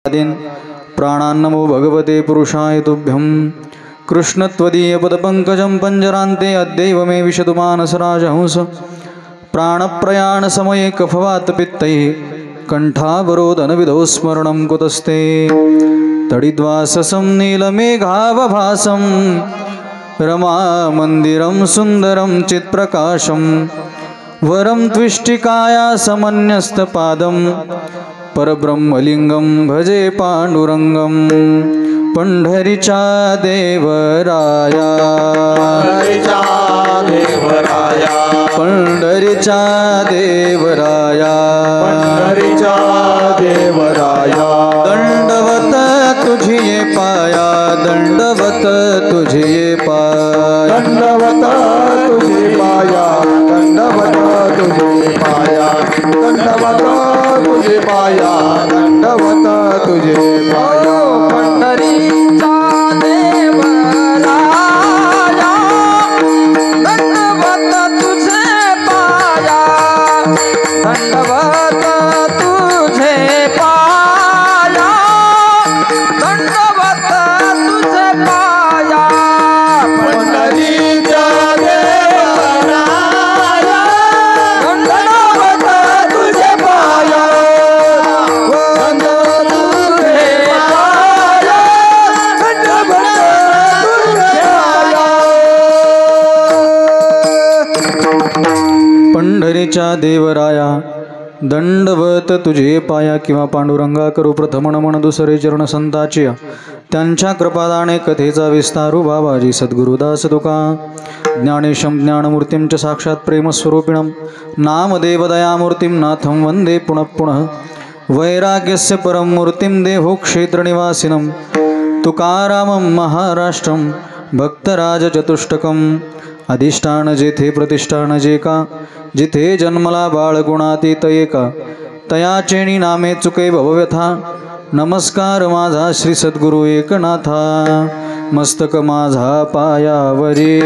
प्राणान्नमो भगवते पुरुषाय तुभ्यं कृष्णत्वदीयपदपङ्कजं पञ्जरान्ते अद्यैव मे विशतु मानसराजहंस प्राणप्रयाणसमये कफवातपित्तैः कण्ठावरोधनविधौ स्मरणं कुतस्ते तडिद्वाससं नीलमेघावभासं रमामन्दिरं सुन्दरं चित्प्रकाशं वरं त्विष्टिकायासमन्यस्तपादं परब्रह्मलिंगं भजे पांडुरंगं पंढरीचा देवराया पंढरीचा देवराया दंडवत तुझे पाया दंडवत तुझे पाया दंडवत तुझे पाया दंडवत तुझे पाया दंडवत तुझे पाया दंडवत तुझे पाया पंढरीचा देवराया दंडवत तुझे पाया दंडवत तुझे पाया दंडवत तुझे पाया पंढरीचा देवराया दंडवत तुझे पाया पंढरीच्या देवराया दंडवत तुझे पाया किंवा पांडुरंगा करू प्रथम नमन दुसरे चरण संताचे त्यांच्या कृपादाने कथेचा विस्तारू बाबाजी सद्गुरुदास तुका ज्ञानेशं ज्ञानमूर्तिं च साक्षात प्रेमस्वरूपिणं नामदेवदयामूर्तिं नाथं वन्दे पुनः पुनः वैराग्यस्य परं मूर्तिं देहो क्षेत्रनिवासिनं तुकारामं महाराष्ट्रं भक्तराजचतुष्टकम् अधिष्ठान जेथे प्रतिष्ठान जे का जिथे जन्मला बाळगुणातीत एका तयाचेणी नामे चुके भवव्यथा नमस्कार माझा श्री सद्गुरु एकनाथा मस्तक माझा पायावरी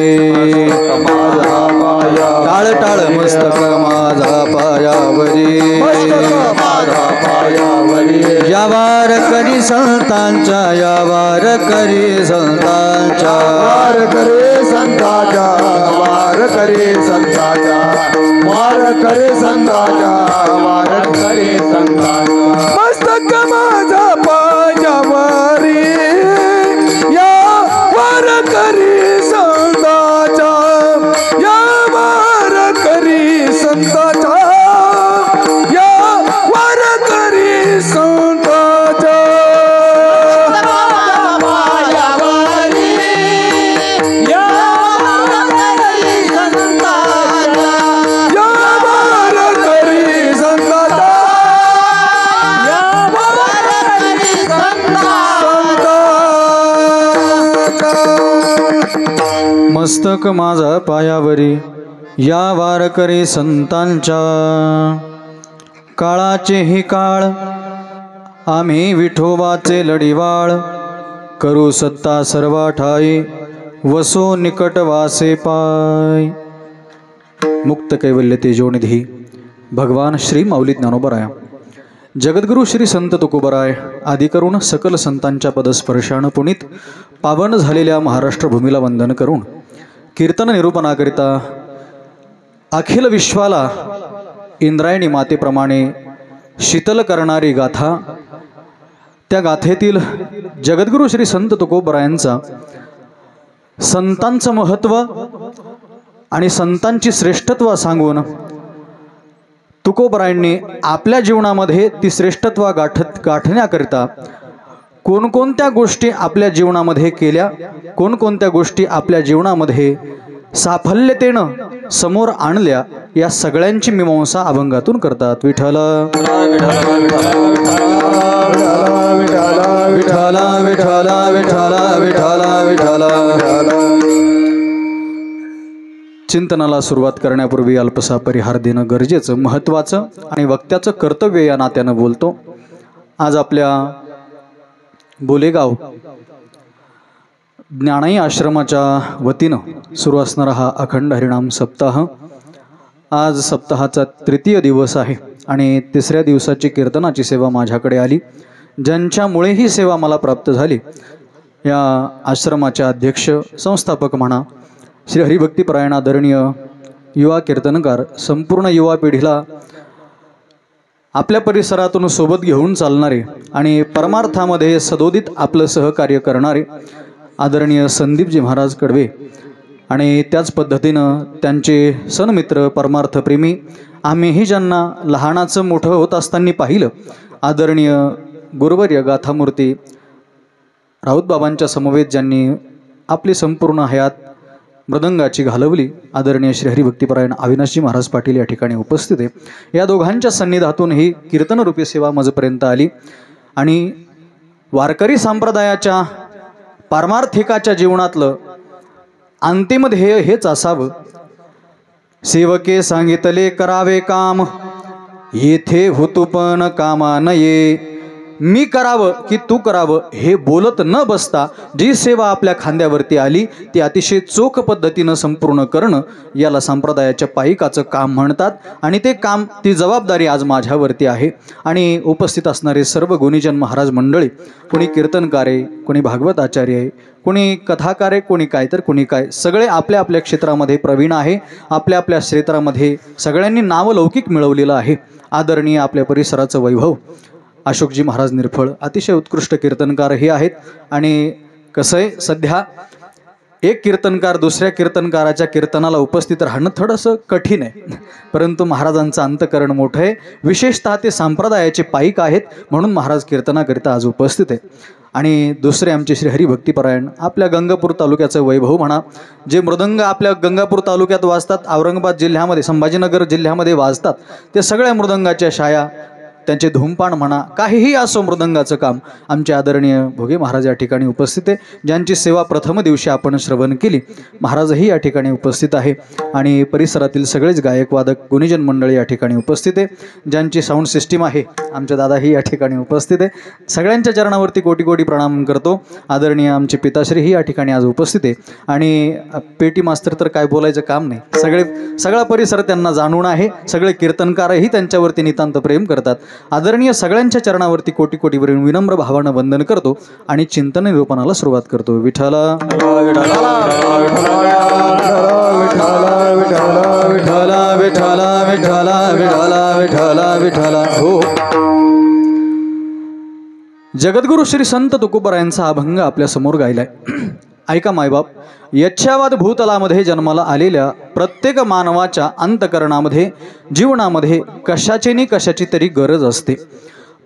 टाळ टाळ मस्तक माझा पायावरी यावार करी संतांच्या यावार करी संतांच्या वार करे संताचा वार करे संताचा वार करे संताचा वार करे संताचा मस्तक माझा पायावरी या वार करी संताचा या वार करी संताचा या वार करी संताचा मस्तक माझा पायावरी या वारकरी संतांच्या काळाचे ही काळ आम्ही विठोबाचे लढीवाळ करू सत्ता सर्वा ठाई वसो निकट वासे पाय मुक्त कैवल्य तेजोनिधी भगवान श्री माऊली ज्ञानोबराया जगद्गुरु श्री संत तुकोबराय आदी करून सकल संतांच्या पदस्पर्शानं पुनीत पावन झालेल्या महाराष्ट्र भूमीला वंदन करून कीर्तन निरूपणाकरिता अखिल विश्वाला इंद्रायणी मातेप्रमाणे शीतल करणारी गाथा त्या गाथेतील जगद्गुरु श्री संत तुकोबरायांचा संतांचं महत्त्व आणि संतांची श्रेष्ठत्व सांगून तुकोबरायांनी आपल्या जीवनामध्ये ती श्रेष्ठत्व गाठण्याकरिता कोणकोणत्या गोष्टी आपल्या जीवनामध्ये केल्या कोणकोणत्या गोष्टी आपल्या जीवनामध्ये साफल्यतेनं समोर आणल्या या सगळ्यांची मीमांसा अभंगातून करतात. विठ्ठल विठ्ठल विठ्ठल विठ्ठल विठ्ठल विठ्ठल. चिंतनाला सुरुवात करण्यापूर्वी अल्पसा परिहार देणं गरजेचं महत्त्वाचं आणि वक्त्याचं कर्तव्य या नात्यानं बोलतो. आज आपल्या बोलेगाव ज्ञानाई आश्रमाच्या वतीनं सुरू असणारा हा अखंड हरिनाम सप्ताह आज सप्ताहाचा तृतीय दिवस आहे आणि तिसऱ्या दिवसाची कीर्तनाची सेवा माझ्याकडे आली. ज्यांच्यामुळे ही सेवा मला प्राप्त झाली, या आश्रमाचे अध्यक्ष संस्थापक म्हणा श्री हरिभक्तीपरायण आदरणीय युवा कीर्तनकार, संपूर्ण युवा पिढीला आपल्या परिसरातून सोबत घेऊन चालणारे आणि परमार्थामध्ये सदोदित आपलं सहकार्य करणारे आदरणीय संदीपजी महाराज कडवे, आणि त्याच पद्धतीनं त्यांचे सन्मित्र परमार्थप्रेमी, आम्हीही ज्यांना लहानाचं मोठं होत असताना पाहिलं, आदरणीय गुरुवर्य गाथामूर्ती राऊतबाबांच्या समवेत ज्यांनी आपली संपूर्ण हयात मृदंगाची घालवली, आदरणीय श्री हरिभक्तीपरायण अविनाशजी महाराज पाटील या ठिकाणी उपस्थित आहे. या दोघांच्या सन्निधातून ही कीर्तनरूपी सेवा मजपर्यंत आली आणि वारकरी संप्रदायाच्या पारमार्थिकाच्या जीवनातलं अंतिम ध्येय हेच असावं. सेवके सांगितले करावे काम, येथे होतू पण कामा नये. मी करावं की तू करावं हे बोलत न बसता जी सेवा आपल्या खांद्यावरती आली ती अतिशय चोख पद्धतीनं संपूर्ण करणं, याला संप्रदायाच्या पायिकाचं काम म्हणतात. आणि ते काम, ती जबाबदारी आज माझ्यावरती आहे. आणि उपस्थित असणारे सर्व गुणीजन महाराज मंडळी, कोणी कीर्तनकार आहे, कोणी भागवत आचार्य आहे, कोणी कथाकार आहे, कोणी काय तर कोणी काय, सगळे आपल्या आपल्या क्षेत्रामध्ये प्रवीण आहे. आपल्या आपल्या क्षेत्रामध्ये सगळ्यांनी नावलौकिक मिळवलेलं आहे. आदरणीय आपल्या परिसराचं वैभव अशोकजी महाराज निरफळ अतिशय उत्कृष्ट कीर्तनकार हे आहेत. आणि कसं आहे, सध्या एक कीर्तनकार दुसऱ्या कीर्तनकाराच्या कीर्तनाला उपस्थित राहणं थोडंसं कठीण आहे, परंतु महाराजांचं अंतकरण मोठं आहे. विशेषतः ते संप्रदायाचे पाईक आहेत, म्हणून महाराज कीर्तनाकरिता आज उपस्थित आहे. आणि दुसरे आमचे श्री हरिभक्तीपरायण, आपल्या गंगापूर तालुक्याचं वैभव म्हणा, जे मृदंग आपल्या गंगापूर तालुक्यात वाजतात, औरंगाबाद जिल्ह्यामध्ये, संभाजीनगर जिल्ह्यामध्ये वाजतात, ते सगळ्या मृदंगाच्या शाया, त्यांचे धूमपान म्हणा, काहीही असो मृदंगाचं काम, आमचे आदरणीय भोगे महाराज या ठिकाणी उपस्थित आहे. ज्यांची सेवा प्रथम दिवशी आपण श्रवण केली, महाराजही या ठिकाणी उपस्थित आहे. आणि परिसरातील सगळेच गायक वादक गुणीजन मंडळी या ठिकाणी उपस्थित आहे. ज्यांची साऊंड सिस्टीम आहे, आमचे दादाही या ठिकाणी उपस्थित आहे. सगळ्यांच्या चरणावरती कोटी कोटी प्रणाम करतो. आदरणीय आमचे पिताश्रीही या ठिकाणी आज उपस्थित आहे. आणि पेटी मास्तर तर काय बोलायचं काम नाही, सगळा परिसर त्यांना जाणून आहे. सगळे कीर्तनकारही त्यांच्यावरती नितांत प्रेम करतात. आदरणीय सगळ्यांच्या चरणावरती कोटी कोटी विनम्र भावानं वंदन करतो आणि चिंतन निरूपणाला सुरुवात करतो. विठ्ठला विठ्ठला विठ्ठला विठ्ठला विठ्ठला विठ्ठला विठ्ठला विठ्ठला. हो, जगद्गुरु श्री संत तुकोबारायांचा अभंग आपल्या समोर गायलाय. ऐका मायबाप, यच्छावाद भूतलामध्ये जन्माला आलेल्या प्रत्येक मानवाच्या अंतकरणामध्ये, जीवनामध्ये कशाची नि कशाची तरी गरज असते.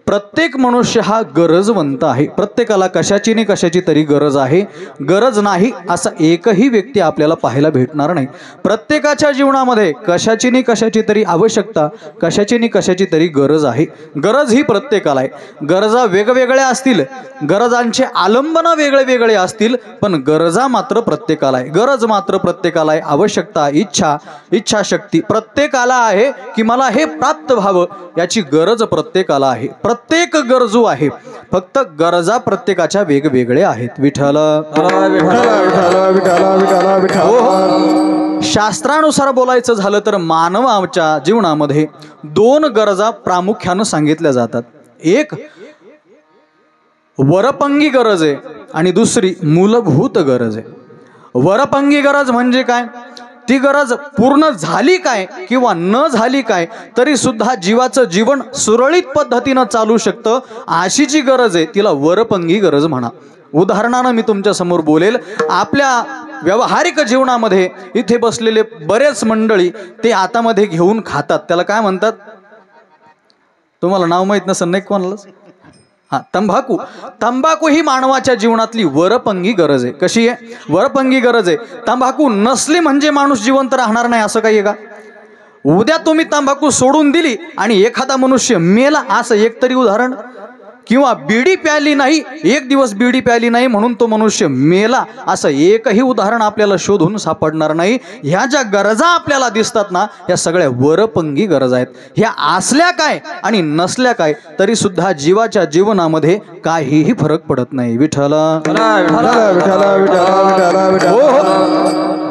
प्रत्येक मनुष्य हा गरजवंत आहे. प्रत्येकाला कशाची नि कशाची तरी गरज आहे. गरज नाही असा एकही व्यक्ती आपल्याला पाहायला भेटणार नाही. प्रत्येकाच्या जीवनामध्ये कशाची नि कशाची तरी आवश्यकता, कशाची नि कशाची तरी गरज आहे. गरज ही प्रत्येकाला आहे. गरजा वेगवेगळ्या असतील, गरजांचे आलंबनं वेगळे वेगळे असतील, पण गरजा मात्र प्रत्येकाला आहे. गरज मात्र प्रत्येकाला आहे. आवश्यकता, इच्छाशक्ती प्रत्येकाला आहे की मला हे प्राप्त व्हावं, याची गरज प्रत्येकाला आहे. प्रत्येक गरजू आहे, फक्त गरजा प्रत्येकाच्या वेगवेगळ्या आहेत. विठ्ठल शास्त्रानुसार बोलायचं झालं तर मानवाच्या जीवनामध्ये दोन गरजा प्रामुख्यानं सांगितल्या जातात. एक वरपंगी गरज आहे आणि दुसरी मूलभूत गरज आहे. वरपंगी गरज म्हणजे काय? ती गरज पूर्ण झाली काय किंवा न झाली काय तरी सुद्धा जीवाचं जीवन सुरळीत पद्धतीनं चालू शकतं, अशी जी गरज आहे तिला वरपंगी गरज म्हणा. उदाहरणानं मी तुमच्या समोर बोलेल. आपल्या व्यावहारिक जीवनामध्ये इथे बसलेले बरेच मंडळी ते हातामध्ये घेऊन खातात, त्याला काय म्हणतात? तुम्हाला नाव माहित नसेल नाही कोणालाच? तंबाखू. तंबाखू ही मानवाच्या जीवनातली वरपंगी गरज आहे. कशी आहे? वरपंगी गरज आहे. तंबाखू नसली म्हणजे माणूस जिवंत राहणार नाही असं काही आहे का? उद्या तुम्ही तंबाखू सोडून दिली आणि एखादा मनुष्य मेला असं एक तरी उदाहरण? किंवा बिडी प्याली नाही, एक दिवस बिडी प्याली नाही म्हणून तो मनुष्य मेला असं एकही उदाहरण आपल्याला शोधून सापडणार नाही. ह्या ज्या गरजा आपल्याला दिसतात ना, ह्या सगळ्या वरपंगी गरजा आहेत. ह्या असल्या काय आणि नसल्या काय तरी सुद्धा जीवाच्या जीवनामध्ये काहीही फरक पडत नाही. विठ्ठल.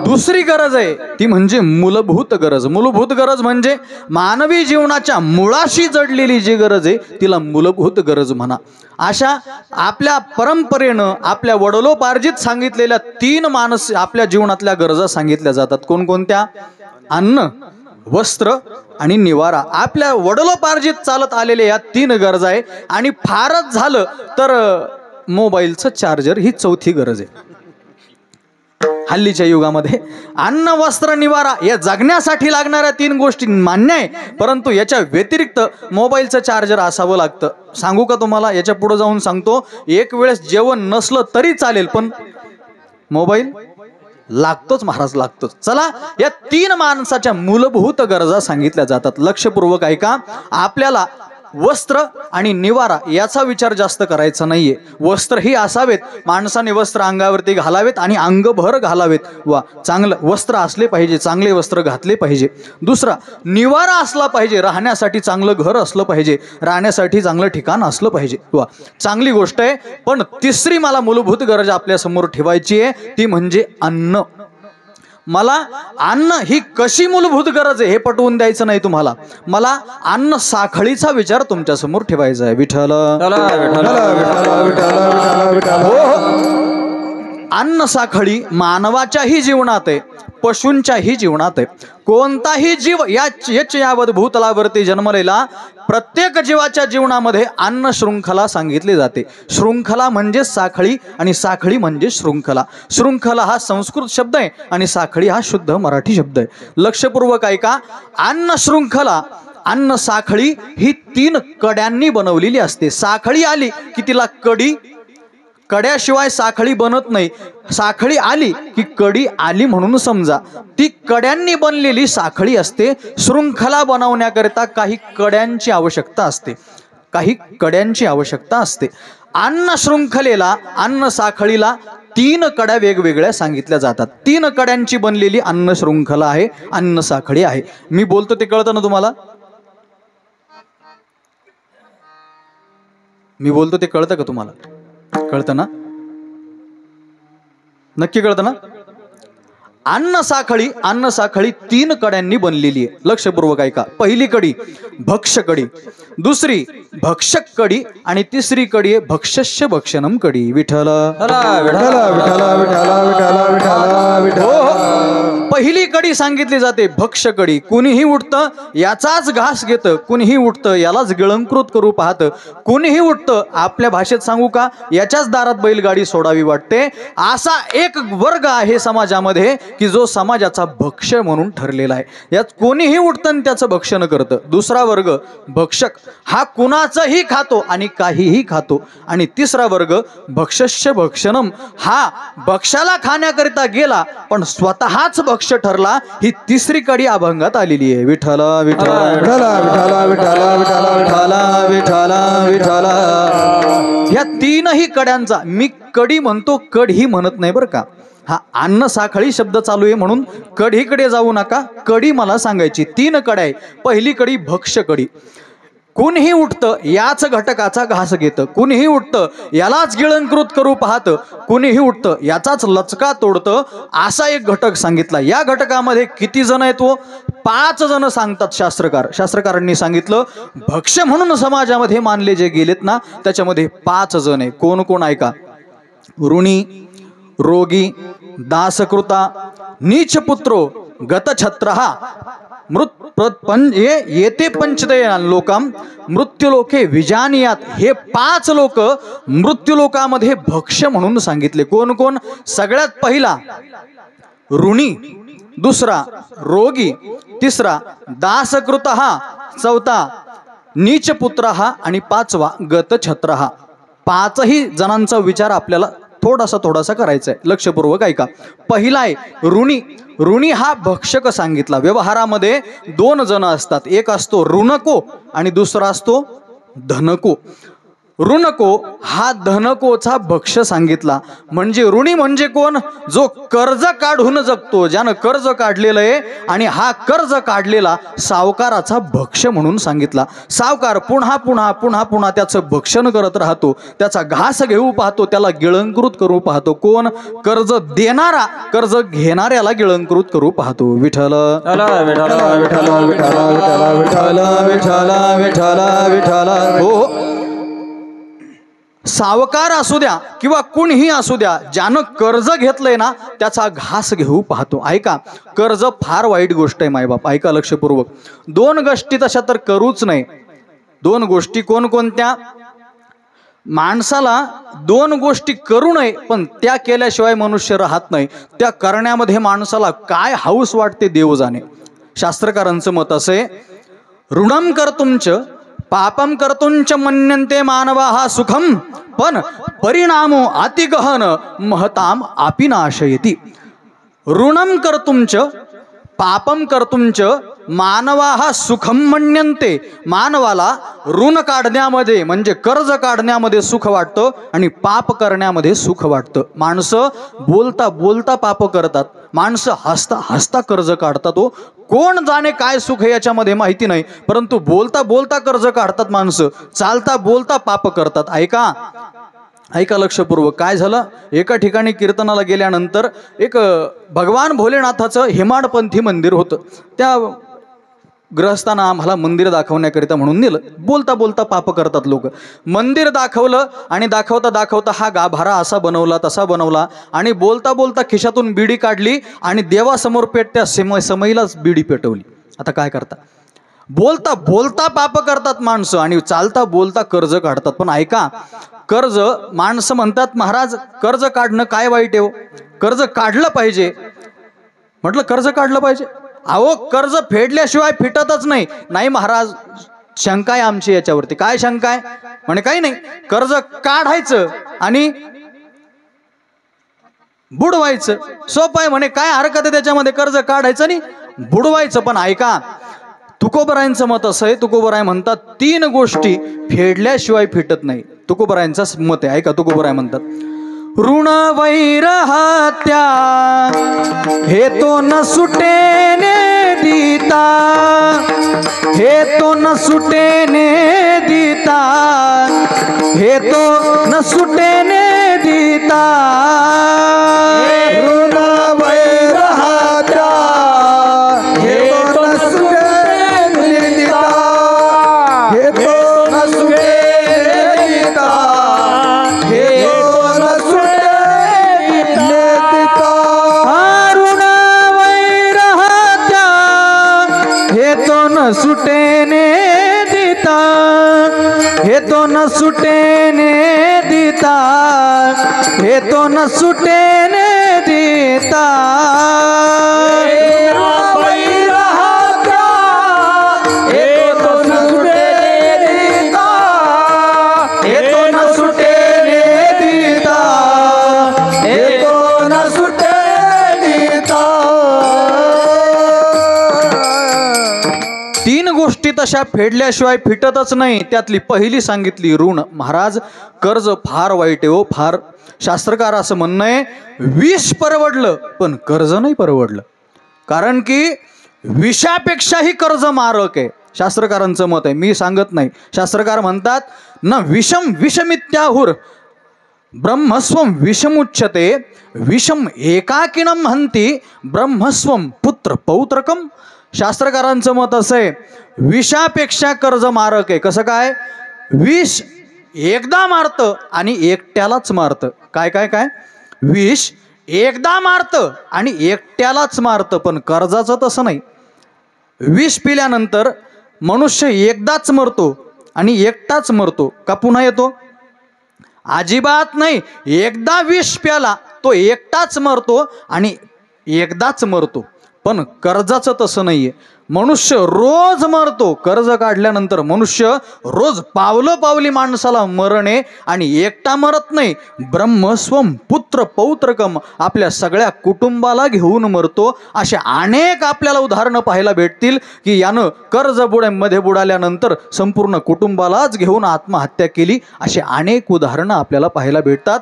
दुसरी गरज आहे ती म्हणजे मूलभूत गरज. मूलभूत गरज म्हणजे मानवी जीवनाच्या मुळाशी जडलेली जी गरज आहे तिला मूलभूत गरज म्हणा. अशा आपल्या परंपरेनं आपल्या वडिलोपार्जित सांगितलेल्या 3 आपल्या जीवनातल्या गरजा सांगितल्या जातात. कोणकोणत्या? अन्न, वस्त्र आणि निवारा. आपल्या वडिलोपार्जित चालत आलेल्या या 3 गरजा आहे. आणि फारच झालं तर मोबाईलचं चार्जर ही 4थी गरज आहे. हल्लीच्या युगामध्ये अन्न, वस्त्र, निवारा या जगण्यासाठी लागणाऱ्या 3 गोष्टी मान्य आहे, परंतु याच्या व्यतिरिक्त मोबाईलचं चार्जर असावं लागतं. सांगू का तुम्हाला? याच्या पुढे जाऊन सांगतो. एक वेळेस जेवण नसलं तरी चालेल पण मोबाईल लागतोच महाराज, लागतोच. चला, या 3 माणसाच्या मूलभूत गरजा सांगितल्या जातात. लक्षपूर्वक ऐका. आपल्याला वस्त्र आणि निवारा याचा विचार जास्त करायचा नाहीये. वस्त्र ही असावेत, माणसाने वस्त्र अंगावरती घालावेत आणि अंगभर घालावेत. वा, चांगलं वस्त्र असले पाहिजे, चांगले वस्त्र घातले पाहिजे. दुसरा, निवारा असला पाहिजे, राहण्यासाठी चांगलं घर असलं पाहिजे, राहण्यासाठी चांगलं ठिकाण असलं पाहिजे. वा, चांगली गोष्ट आहे. पण तिसरी मला मूलभूत गरज आपल्या समोर ठेवायची आहे, ती म्हणजे अन्न. मला अन्न ही कशी मूलभूत गरज आहे हे पटवून द्यायचं नाही तुम्हाला. मला अन्न साखळीचा विचार तुमच्या समोर ठेवायचा आहे. विठ्ठल अन्न साखळी मानवाच्याही जीवनात आहे, पशूंच्याही जीवनात आहे. कोणताही जीव यावत भूतलावरती जन्मलेला प्रत्येक जीवाच्या जीवनामध्ये अन्न शृंखला सांगितली जाते. शृंखला म्हणजे साखळी आणि साखळी म्हणजे शृंखला. शृंखला हा संस्कृत शब्द आहे आणि साखळी हा शुद्ध मराठी शब्द आहे. लक्षपूर्वक ऐका. अन्न शृंखला, अन्न साखळी ही 3 कड्यांनी बनवलेली असते. साखळी आली की तिला कडी, कड्याशिवाय साखळी बनत नाही. साखळी आली की कडी आली म्हणून समजा. ती कड्यांनी बनलेली साखळी असते. शृंखला बनवण्याकरिता काही कड्यांची आवश्यकता असते, काही कड्यांची आवश्यकता असते. अन्न शृंखलेला, अन्न साखळीला 3 कड्या वेगवेगळ्या सांगितल्या जातात. 3 कड्यांची बनलेली अन्न शृंखला आहे, अन्न साखळी आहे. मी बोलतो ते कळतं ना तुम्हाला? मी बोलतो ते कळतं का तुम्हाला? कळतं ना? नक्की कळतं ना? अन्न साखळी 3 कड्यांनी बनलेली आहे. लक्षपूर्वक ऐका. पहिली कडी भक्ष कडी, दुसरी भक्षक कडी आणि तिसरी कडी आहे भक्षस्य भक्षणम कडी. विठ्ठल पहिली कडी सांगितली जाते भक्ष कडी. कुणीही उठतं याचाच घास घेतं, कुणीही उठतं यालाच गिळंकृत करू पाहतं, कुणीही उठतं आपल्या भाषेत सांगू का, याच्याच दारात बैलगाडी सोडावी वाटते. असा एक वर्ग आहे समाजामध्ये की जो समाजाचा भक्ष म्हणून ठरलेला आहे. यात कोणीही उठतं त्याचं भक्षण करतं. दुसरा वर्ग भक्षक, हा कुणाचंही खातो आणि काहीही खातो. आणि तिसरा वर्ग भक्षस्य भक्षणम, हा भक्षाला खाण्याकरिता गेला पण स्वतःच भक्ष ठरला. ही तिसरी कडी अभंगात आलेली आहे. विठ्ठल विठ्ठल विठ्ठल. या 3ही कड्यांचा मी कडी म्हणतो, कड ही म्हणत नाही बरं का. हा अन्न साखळी शब्द चालू आहे म्हणून कढीकडे जाऊ नका. कडी मला सांगायची. 3 कड्या आहे. पहिली कडी भक्ष कडी. कुणीही उठतं याच घटकाचा घास घेतं, कुणीही उठतं यालाच गिळंकृत करू पाहतं, कुणीही उठतं याचाच लचका तोडतं. असा एक घटक सांगितला. या घटकामध्ये किती जण आहेत? 5 जण सांगतात शास्त्रकारांनी सांगितलं. भक्ष म्हणून समाजामध्ये मानले जे गेलेत ना त्याच्यामध्ये 5 जण आहे. कोण कोण ऐका. ऋणी, रोगी, दासकृता, नीचपुत्रो, गतछत्रहा, येते पंचदय लोकाम मृत्यूलोके विजानियात. हे 5 लोक मृत्यूलोकामध्ये भक्ष म्हणून सांगितले. कोण कोण? सगळ्यात पहिला ऋणी, दुसरा रोगी, तिसरा दासकृतहा, चौथा नीचपुत्रहा आणि 5वा गतछत्रहा. 5ही जणांचा विचार आपल्याला थोडासा करायचा आहे. लक्षपूर्वक ऐका. पहिला आहे ऋणी. ऋणी हा भक्षक सांगितला. व्यवहारामध्ये 2 जण असतात. एक असतो ऋणको आणि दुसरा असतो धनको. ऋणको हा धनकोचा भक्ष सांगितला. म्हणजे ऋणी म्हणजे कोण? जो कर्ज काढून जगतो, ज्यानं कर्ज काढलेलं आहे आणि हा कर्ज काढलेला सावकाराचा भक्ष म्हणून सांगितला. सावकार पुन्हा पुन्हा पुन्हा पुन्हा त्याचं भक्षण करत राहतो, त्याचा घास घेऊ पाहतो, त्याला गिळंकृत करू पाहतो. कोण? कर्ज देणारा कर्ज घेणाऱ्याला गिळंकृत करू पाहतो. विठ्ठल विठ्ठल विठ्ठल विठ्ठल विठ्ठल विठ्ठल विठ्ठल विठ्ठल. हो, सावकार असू द्या किंवा कुणीही असू द्या, ज्यानं कर्ज घेतलंय ना त्याचा घास घेऊ पाहतो. ऐका, कर्ज फार वाईट गोष्ट आहे मायबाप. ऐका लक्षपूर्वक. 2 गोष्टी तशा तर करूच नाही. 2 गोष्टी कोणकोणत्या? माणसाला 2 गोष्टी करू नये, पण त्या केल्याशिवाय मनुष्य राहत नाही. त्या करण्यामध्ये माणसाला काय हौस वाटते देव जाणे. शास्त्रकारांचं मत असे, ऋणम कर्तुंच पापम कर्तुंच मन्यन्ते मानवा हा सुखम पण परिणामो अतिगहन महताम आपि नाशयति. ऋणम कर्तुंच पापम कर्तुंच मानवा हा सुखम मन्यन्ते. मानवाला ऋण काढण्यामध्ये म्हणजे कर्ज काढण्यामध्ये सुख वाटतं आणि पाप करण्यामध्ये सुख वाटतं. माणसं बोलता बोलता पाप करतात, माणसं हसता हसता कर्ज काढतात. हो, कोण जाणे काय सुख आहे याच्यामध्ये माहिती नाही, परंतु बोलता बोलता कर्ज काढतात माणसं, चालता बोलता पाप करतात. ऐका ऐका लक्षपूर्वक. काय झालं? एका ठिकाणी कीर्तनाला गेल्यानंतर एक भगवान भोलेनाथाचं हेमाडपंथी मंदिर होतं. त्या ग्रहस्थांना आम्हाला मंदिर दाखवण्याकरिता म्हणून नेलं. बोलता बोलता पाप करतात लोक. मंदिर दाखवलं आणि दाखवता दाखवता हा गाभारा असा बनवला तसा बनवला आणि बोलता बोलता खिशातून बिडी काढली आणि देवासमोर पेटत्या समईलाच बिडी पेटवली. आता काय करता? बोलता बोलता पाप करतात माणसं आणि चालता बोलता कर्ज काढतात. पण ऐका, कर्ज माणसं म्हणतात महाराज कर्ज काढणं काय वाईट आहे? कर्ज काढलं पाहिजे. म्हटलं कर्ज काढलं पाहिजे. अहो, कर्ज फेडल्याशिवाय फिटतच नाही. नाही महाराज, शंका आहे आमची याच्यावरती. काय शंका आहे? म्हणे काही नाही, कर्ज काढायचं आणि बुडवायचं सोपं आहे म्हणे. काय हरकत आहे त्याच्यामध्ये? कर्ज काढायचं आणि बुडवायचं. पण ऐका, तुकोबरायांचं मत असं आहे, तुकोबराय म्हणतात 3 गोष्टी फेडल्याशिवाय फिटत नाही. तुकोबरायांचं मत आहे. ऐका, तुकोबराय म्हणतात, ऋण वैर हत्या हे तो न सुटेने दीता, हे तो न सुटेने दीता, हे तो न सुटेने दीता. ऋण वैर हत्या हे तो न सुटेने दीता, हे तो न सुटेने दीता, हे तो न सुटेने दीता. ऋण वैर हत्या हे तो न सुटेने दीता, हे तो न सुटेने दीता, हे तो न सुटेने दीता. वैर हत्या हे तो न सुटेने दीता, हे तो न सुटेने दीता, हे तो न सुटेने दीता. 3 गोष्टी तशा फेडल्याशिवाय फिटतच नाही. त्यातली पहिली सांगितली ऋण. महाराज कर्ज फार वाईट आहे हो, फार. शास्त्रकार असं म्हणणं आहे, विष परवडलं पण कर्ज नाही परवडलं. कारण की विषापेक्षाही कर्ज मारक आहे. शास्त्रकारांचं मत आहे, मी सांगत नाही. शास्त्रकार म्हणतात न विषम विषमित्याहुर ब्रह्मस्वम विषमुच्यते, विषम एकाकिनम हंती ब्रह्मस्वम पुत्र पौत्रकम. शास्त्रकारांचं मत असं आहे, विषापेक्षा कर्ज मारक आहे. कसं काय? विष एकदा मारतं आणि एकट्यालाच मारतं. काय काय काय? विष एकदा मारतं आणि एकट्यालाच मारतं. पण कर्जाचं तसं नाही. विष पिल्यानंतर मनुष्य एकदाच मरतो आणि एकटाच मरतो का पुन्हा येतो? अजिबात नाही. एकदा विष प्याला तो एकटाच मरतो आणि एकदाच मरतो. पण कर्जाचं तसं नाहीये. मनुष्य रोज मरतो. कर्ज काढल्यानंतर मनुष्य रोज पावली माणसाला मरण आहे. आणि एकटा मरत नाही, ब्रह्मस्वम पुत्र पौत्रकम आपल्या सगळ्या कुटुंबाला घेऊन मरतो. असे अनेक आपल्याला उदाहरणं पाहायला भेटतील की यानं कर्ज मध्ये बुडाल्यानंतर संपूर्ण कुटुंबालाच घेऊन आत्महत्या केली. असे अनेक उदाहरणं आपल्याला पाहायला भेटतात.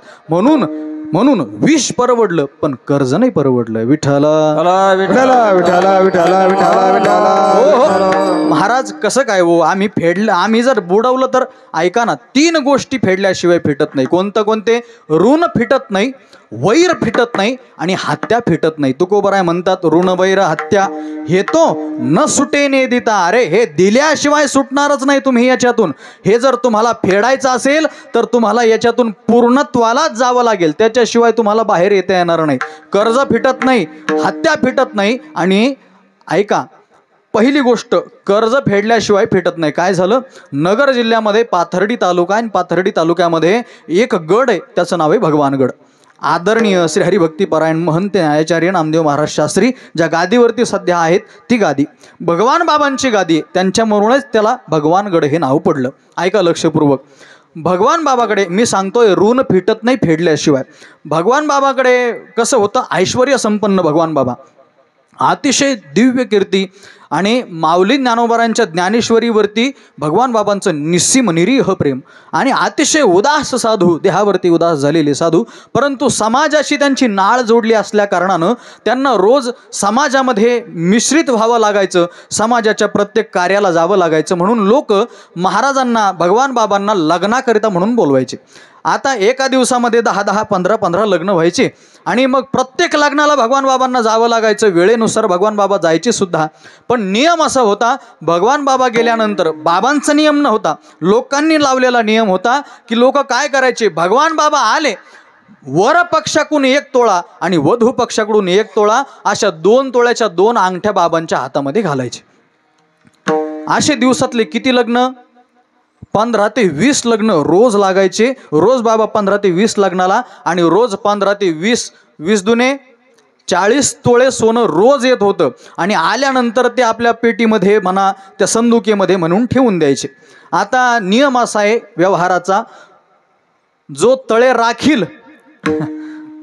म्हणून विष परवडलं पण कर्ज नाही परवडलं. विठ्ठला विठ्ठला विठ्ठला विठ्ठला विठ्ठला विठ्ठला. महाराज कसं काय हो, आम्ही जर बुडवलं तर ऐका ना, 3 गोष्टी फेडल्याशिवाय फिटत नाही. कोणते? ऋण फिटत नाही, वैर फिटत नाही आणि हत्या फिटत नाही. तुकोबराय म्हणतात ऋण वैर हत्या हे तो न सुटे ने देता. अरे हे दिल्याशिवाय सुटणारच नाही तुम्ही याच्यातून. हे जर तुम्हाला फेडायचं असेल तर तुम्हाला याच्यातून पूर्णत्वालाच जावं लागेल. त्याच्याशिवाय तुम्हाला बाहेर येता येणार नाही. कर्ज फिटत नाही, हत्या फिटत नाही. आणि ऐका, पहिली गोष्ट, कर्ज फेडल्याशिवाय फिटत नाही. काय झालं, नगर जिल्ह्यामध्ये पाथर्डी तालुका आणि पाथर्डी तालुक्यामध्ये एक गड आहे, त्याचं नाव आहे भगवानगड. आदरणीय श्री हरिभक्तीपरायण महंत आचार्य नामदेव महाराज शास्त्री ज्या गादीवरती सध्या आहेत ती गादी भगवान बाबांची गादी आहे. त्यांच्यामुळेच त्याला भगवानगड हे नाव पडलं. ऐका लक्षपूर्वक. भगवान बाबाकडे मी सांगतोय ऋण फिटत नाही फेडल्याशिवाय. भगवान बाबाकडे कसं होतं, ऐश्वर्य संपन्न भगवान बाबा, अतिशय दिव्य कीर्ती आणि माऊली ज्ञानोबारांच्या ज्ञानेश्वरीवरती भगवान बाबांचं निस्सीम निरीह प्रेम आणि अतिशय उदास साधू, देहावरती उदास झालेले साधू, परंतु समाजाशी त्यांची नाळ जोडली असल्या कारणानं त्यांना रोज समाजामध्ये मिश्रित व्हावं लागायचं, समाजाच्या प्रत्येक कार्याला जावं लागायचं. म्हणून लोक महाराजांना, भगवान बाबांना लग्नाकरिता म्हणून बोलवायचे. आता एका दिवसामध्ये 10-10, 15-15 लग्न व्हायचे आणि मग प्रत्येक लग्नाला भगवान बाबांना जावं लागायचं. वेळेनुसार भगवान बाबा जायचे सुद्धा. पण नियम असा होता, भगवान बाबा गेल्यानंतर बाबांचा नियम नव्हता, लोकांनी लावलेला नियम होता की लोक काय करायचे, भगवान बाबा आले, वर पक्षाकडून 1 तोळा आणि वधू पक्षाकडून 1 तोळा अशा 2 तोळ्याच्या 2 अंगठ्या बाबांच्या हातामध्ये घालायचे. असे दिवसातले किती लग्न, 15 ते 20 लग्न रोज लागायचे. रोज बाबा 15 ते 20 लग्नाला आणि रोज 15 ते 20 दुने 40 तोळे सोनं रोज येत होतं. आणि आल्यानंतर ते आपल्या पेटीमध्ये म्हणा, त्या संदुकीमध्ये म्हणून ठेवून द्यायचे. आता नियम असा आहे व्यवहाराचा, जो तळे राखील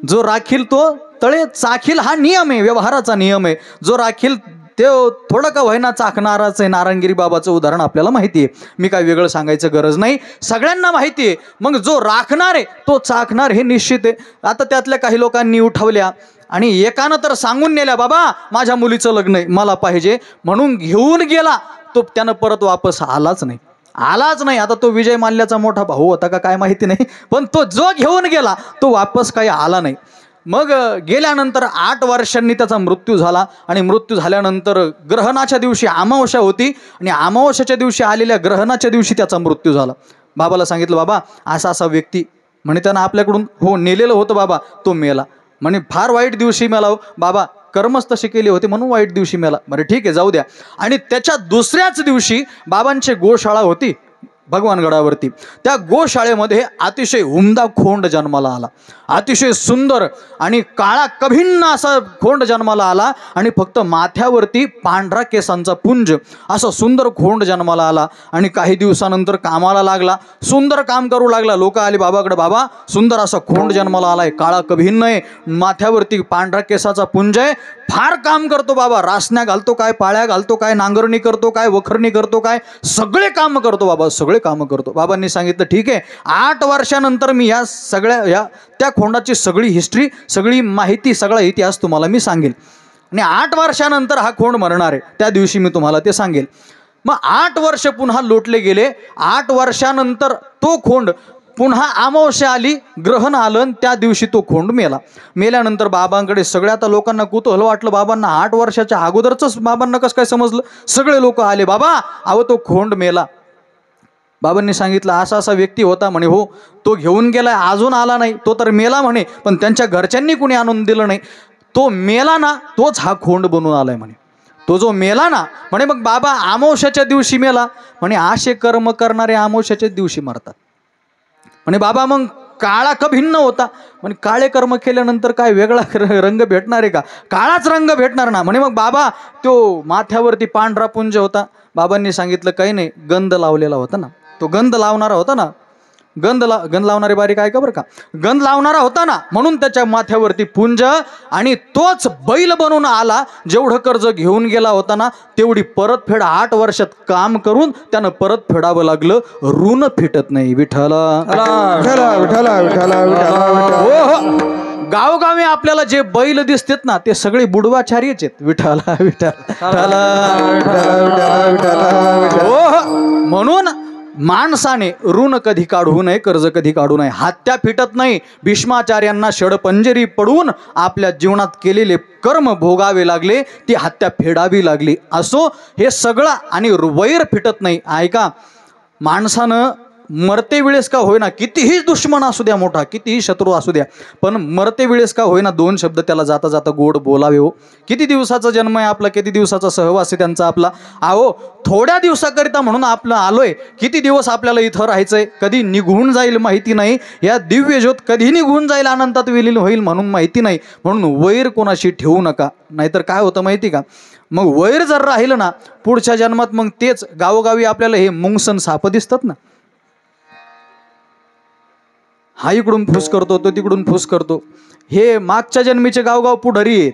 जो राखील तो तळे चाखील, हा नियम आहे, व्यवहाराचा नियम आहे. जो राखील ते थोडं का व्हायना चाखणाराच आहे. नारायणगिरी बाबाचं उदाहरण आपल्याला माहिती आहे, मी काय वेगळं सांगायचं गरज नाही, सगळ्यांना माहिती आहे. मग जो राखणार आहे तो चाखणार हे निश्चित आहे. आता त्यातल्या काही लोकांनी उठवल्या आणि एकानं तर सांगून नेल्या, बाबा माझ्या मुलीचं लग्न आहे, मला पाहिजे, म्हणून घेऊन गेला. तो त्यानं परत वापस आलाच नाही. आता तो विजय माल्याचा मोठा भाऊ होता का काय माहिती नाही, पण तो जो घेऊन गेला तो वापस काही आला नाही. मग गेल्यानंतर 8 वर्षांनी त्याचा मृत्यू झाला. आणि मृत्यू झाल्यानंतर ग्रहणाच्या दिवशी अमावस्या होती आणि अमावस्याच्या दिवशी आलेल्या ग्रहणाच्या दिवशी त्याचा मृत्यू झाला. बाबाला सांगितलं, बाबा असा व्यक्ती, म्हणे त्यानं आपल्याकडून हो नेलेलं होतं बाबा, तो मेला. म्हणे फार वाईट दिवशी मेला हो बाबा, कर्मच तसे केले होते म्हणून वाईट दिवशी मेला. बरं ठीक आहे, जाऊ द्या. आणि त्याच्या दुसऱ्याच दिवशी बाबांची गोशाळा होती भगवानगडावरती. त्या गोशाळेमध्ये अतिशय उमदा खोंड जन्माला आला, अतिशय सुंदर आणि काळा कभिन्न असा खोंड जन्माला आला. आणि फक्त माथ्यावरती पांढरा केसांचा पुंज असा सुंदर खोंड जन्माला आला. आणि काही दिवसानंतर कामाला लागला, सुंदर काम करू लागला. लोक आले बाबाकडे, बाबा सुंदर असा खोंड जन्माला आलाय, काळा कभिन्न आहे, माथ्यावरती पांढरा केसाचा पुंज आहे, फार काम करतो बाबा, रासण्या घालतो काय, पाळ्या घालतो काय, नांगरणी करतो काय, वखरणी करतो काय, सगळे काम करतो बाबा, सगळे काम करतो. बाबांनी सांगितलं ठीक आहे, 8 वर्षानंतर मी या सगळ्या त्या खोंडाची सगळी हिस्ट्री, सगळी माहिती, सगळा इतिहास तुम्हाला मी सांगेल. आणि 8 वर्षानंतर हा खोंड मरणार आहे, त्या दिवशी मी तुम्हाला ते सांगेल. मग 8 वर्ष पुन्हा लोटले गेले. 8 वर्षानंतर तो खोंड पुन्हा अमावस्या आली, ग्रहण आलं, त्या दिवशी तो खोंड मेला. मेल्यानंतर बाबांकडे सगळ्या आता लोकांना कुतूहल वाटलं. बाबांना 8 वर्षाच्या अगोदरच बाबांना कसं काय समजलं. सगळे लोक आले, बाबा अहो तो खोंड मेला. बाबांनी सांगितलं असा व्यक्ती होता, म्हणे हो तो घेऊन गेलाय, अजून आला नाही, तो तर मेला म्हणे, पण त्यांच्या घरच्यांनी कुणी आणून दिलं नाही, तो मेला ना, तोच हा खोंड बनून आलाय म्हणे, तो जो मेला ना. म्हणे मग बाबा अमावस्याच्या दिवशी मेला. म्हणे असे कर्म करणारे अमावस्याच्या दिवशी मरतात. म्हणे बाबा मग काळा का भिन्न होता? म्हणे काळे कर्म केल्यानंतर काय वेगळा रंग भेटणार आहे का? काळाच रंग भेटणार ना. म्हणे मग बाबा तो माथ्यावरती पांढरा पुंज होता. बाबांनी सांगितलं काही नाही, गंध लावलेला होता ना, तो गंध लावणारा होता ना, गंध लावणारी बारीक आहे का बरं का, गंध लावणारा होता ना, म्हणून त्याच्या माथ्यावरती पुंज. आणि तोच बैल बनून आला. जेवढं कर्ज घेऊन गेला होता ना तेवढी परतफेड 8 वर्षात काम करून त्यानं परत फेडावं लागलं. ऋण फिटत नाही. विठ्ठला विठ्ठला विठ्ठला विठ्ठला विठ्ठला. हो, गावोगावी आपल्याला जे बैल दिसतात ना ते सगळे बुडवाचार्यच आहेत. विठ्ठला विठ्ठला. हो, म्हणून माणसाने ऋण कधी काढू नये, कर्ज कधी काढू नये. हत्या फिटत नाही. भीष्माचार्यांना षडपंजरी पडून आपल्या जीवनात केलेले कर्म भोगावे लागले, ती हत्या फेडावी लागली. असो हे सगळं. आणि वैर फिटत नाही. ऐका, माणसानं मरते वेळेस का होईना, कितीही दुश्मन असू द्या, मोठा कितीही शत्रू असू द्या, पण मरते वेळेस का होईना 2 शब्द त्याला जाता जाता गोड बोलावे. हो, किती दिवसाचा जन्म आहे आपला, किती दिवसाचा सहवास आहे त्यांचा आपला. अहो, थोड्या दिवसाकरिता म्हणून आपलं आलोय. किती दिवस आपल्याला इथं राहायचंय, कधी निघून जाईल माहिती नाही. या दिव्य ज्योत कधी निघून जाईल, अनंतात विलीन होईल म्हणून माहिती नाही. म्हणून वैर कोणाशी ठेवू नका. नाहीतर काय होतं माहिती का, मग वैर जर राहिलं ना पुढच्या जन्मात, मग तेच गावोगावी आपल्याला हे मुंगसन साप दिसतात ना. हा इकडून फूस करतो, तो तिकडून फूस करतो. हे मागच्या जन्मीचे गावगाव पुढारी आहेत.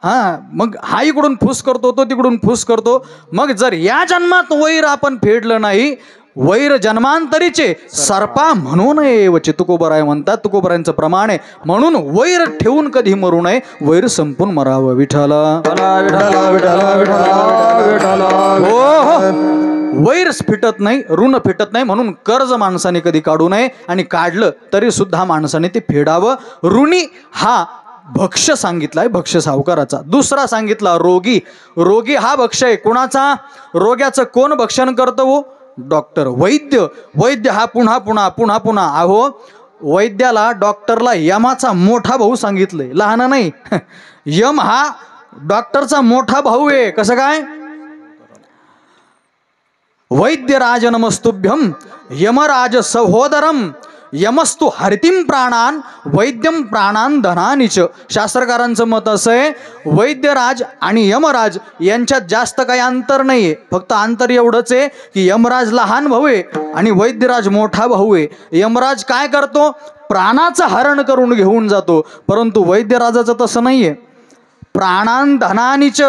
हा, मग हा इकडून फूस करतो, तो तिकडून फूस करतो. मग जर या जन्मात वैर आपण फेडलं नाही, वैर जन्मांतरीचे सर्पा म्हणू नये वचे तुकोबराय म्हणतात. तुकोबरायांचं प्रमाण आहे. म्हणून वैर ठेवून कधी मरू नये, वैर संपून मरावं. विठ्ठला विठ्ठला विठ्ठला विठ्ठला. हो, वैर फिटत नाही, ऋण फिटत नाही. म्हणून कर्ज माणसाने कधी काढू नये, आणि काढलं तरी सुद्धा माणसाने ते फेडावं. ऋणी हा भक्ष सांगितलाय, भक्ष सावकाराचा. दुसरा सांगितला रोगी. रोगी हा भक्ष आहे. कोणाचा? रोग्याचं कोण भक्षण करतं? हो, डॉक्टर, वैद्य. वैद्य हा पुन्हा पुन्हा पुन्हा पुन्हा. अहो, वैद्याला, डॉक्टरला यमाचा मोठा भाऊ सांगितलंय, लहान नाही. यम हा डॉक्टरचा मोठा भाऊ आहे. कसं काय? वैद्यराज नमस्तुभ्यम यमराज सहोदरम यमस्तु हरितिम प्राणान वैद्यम प्राणान धनानिच. शास्त्रकारांचं मत असं आहे, वैद्यराज आणि यमराज यांच्यात जास्त काही अंतर नाही आहे. फक्त अंतर एवढंच आहे की यमराज लहान भाऊ आहे आणि वैद्यराज मोठा भाऊ आहे. यमराज काय करतो? प्राणाचं हरण करून घेऊन जातो. परंतु वैद्यराजाचं तसं नाही आहे. प्राणान धनानीच,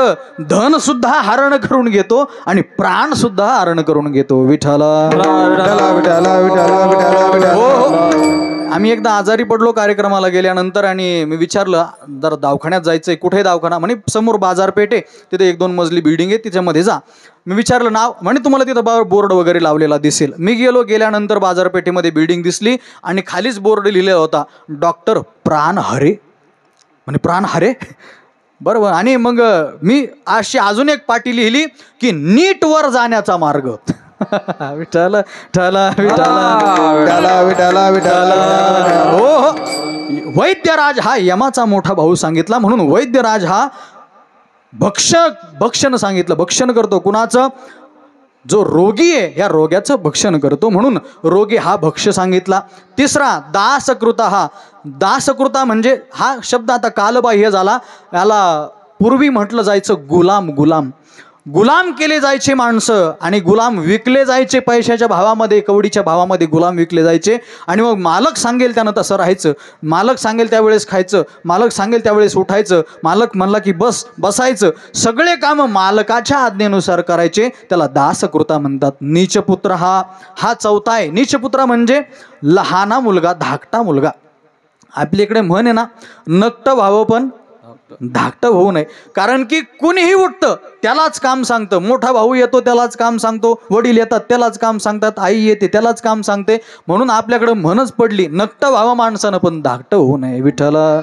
धन सुद्धा हरण करून घेतो आणि प्राण सुद्धा हरण करून घेतो. विठ्ठला विठ्ठला विठ्ठला विठ्ठला विठ्ठला. हो, आम्ही एकदा आजारी पडलो कार्यक्रमाला गेल्यानंतर, आणि मी विचारलं जरा दवाखान्यात जायचंय. कुठे दवाखाना? म्हणे समोर बाजारपेठ आहे, तिथे 1-2 मजली बिल्डिंग आहे, तिच्यामध्ये जा. मी विचारलं नाव. म्हणे तुम्हाला तिथं बोर्ड वगैरे लावलेला दिसेल. मी गेल्यानंतर बाजारपेठेमध्ये बिल्डिंग दिसली आणि खालीच बोर्ड लिहिलेला होता, डॉक्टर प्राण हरे. म्हणे प्राण हरे, बरोबर. आणि मग मी अशी अजून एक पाटी लिहिली की नीट वर जाण्याचा मार्ग. विठ्ठला विठ्ठला विठ्ठला विठ्ठला विठ्ठला. हो, वैद्यराज हा यमाचा मोठा भाऊ सांगितला. म्हणून वैद्यराज हा भक्षण सांगितलं, भक्षण करतो. कुणाचं? जो रोगी आहे या रोग्याचं भक्षण करतो. म्हणून रोगी हा भक्ष सांगितला. तिसरा दासकृता. हा दासकृता म्हणजे हा शब्द आता कालबाह्य झाला. याला पूर्वी म्हटलं जायचं गुलाम. गुलाम गुलाम केले जायचे माणसं, आणि गुलाम विकले जायचे पैशाच्या भावामध्ये, कवडीच्या भावामध्ये गुलाम विकले जायचे. आणि मग मालक सांगेल त्यानं तसं राहायचं. मालक सांगेल त्यावेळेस खायचं, मालक सांगेल त्यावेळेस उठायचं, मालक म्हणला की बसायचं. सगळे कामं मालकाच्या आज्ञेनुसार करायचे. त्याला दासकृता म्हणतात. नीचपुत्र हा चौथा आहे. नीचपुत्र म्हणजे लहाना मुलगा, धाकटा मुलगा. आपल्या इकडे म्हण आहे ना, नकट व्हावं पण धाकटं होऊ नये. कारण की कुणीही उठतं त्यालाच काम सांगतं. मोठा भाऊ येतो त्यालाच काम सांगतो, वडील येतात त्यालाच काम सांगतात, आई येते त्यालाच काम सांगते. म्हणून आपल्याकडे म्हणच पडली, नकट व्हावं माणसानं पण धाकटं होऊ नये. विठ्ठला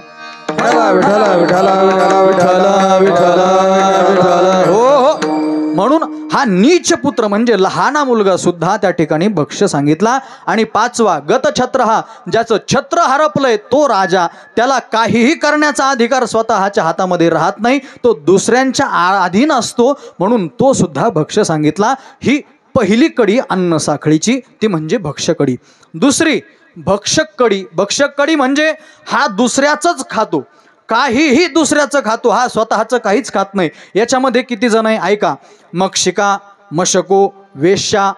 विठ्ठला विठ्ठला विठ्ठला विठ्ठला विठ्ठला विठ्ठला. हो, म्हणून हा नीच पुत्र म्हणजे लहाना मुलगा सुद्धा त्या ठिकाणी भक्ष सांगितला. आणि 5वा गतछत्र. हा ज्याचं छत्र हरपलंय तो राजा, त्याला काहीही करण्याचा अधिकार स्वतःच्या हातामध्ये राहत नाही, तो दुसऱ्यांच्या अधीन असतो. म्हणून तो सुद्धा भक्ष सांगितला. ही पहिली कडी अन्न साखळीची ती म्हणजे भक्षकडी. दुसरी भक्षक कडी. भक्षक कडी म्हणजे हा दुसऱ्याचंच खातो, काहीही दुसऱ्याचं खातो, हा स्वतःचं काहीच खात नाही. याच्यामध्ये किती जण आहे ऐका. मक्षिका, मशको, वेश्या,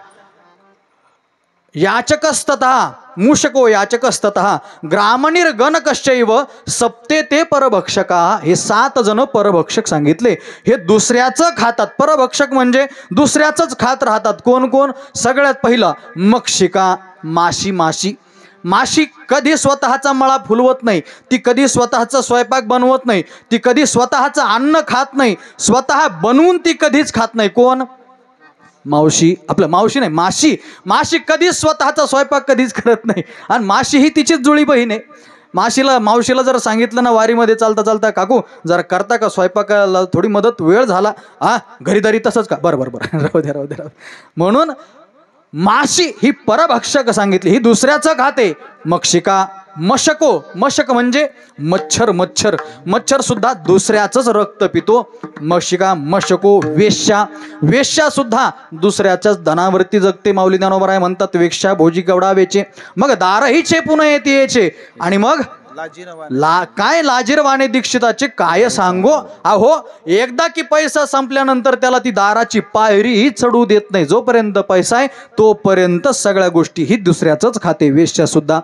याचकस्ततः, मूषको याचकस्ततः, ग्रामनिर्गणकश्चैव सप्ते ते परभक्षका. हे 7 जण परभक्षक सांगितले. हे दुसऱ्याचं खातात. परभक्षक म्हणजे दुसऱ्याचंच खात राहतात. कोण कोण? सगळ्यात पहिला मक्षिका, माशी. माशी कधी स्वतःचा मळा फुलवत नाही, ती कधी स्वतःचा स्वयंपाक बनवत नाही, ती कधी स्वतःचं अन्न खात नाही, स्वतः बनवून ती कधीच खात नाही. कोण? मावशी. आपलं मावशी नाही, माशी. माशी कधीच स्वतःचा स्वयंपाक कधीच करत नाही, आणि माशी ही तिचीच जुळी बहीण आहे. मावशीला जर सांगितलं ना वारीमध्ये चालता चालता, काकू जरा करता का स्वयंपाकाला, थोडी मदत, वेळ झाला, घरी दारी तसंच का, बरं राहू द्या. म्हणून माशी ही परभक्षक सांगितली, ही दुसऱ्याचं खाते. मक्षिका, मशक म्हणजे मच्छर सुद्धा दुसऱ्याचंच रक्त पितो. मक्षिका, मशको, वेश्या सुद्धा दुसऱ्याच्याच धनावरती जगते. माऊली ज्ञानोबा म्हणतात, वेश्या भोजी केवढा वेचे, मग दारही चेपून येते याचे. आणि मग काय लाजीरवाणे दीक्षिताचे काय सांगो. अहो, एकदा की पैसा संपल्यानंतर त्याला ती दाराची पायरीही चढू देत नाही. जोपर्यंत पैसा आहे तोपर्यंत सगळ्या गोष्टी ही दुसऱ्याचंच खाते. वेश्या सुद्धा.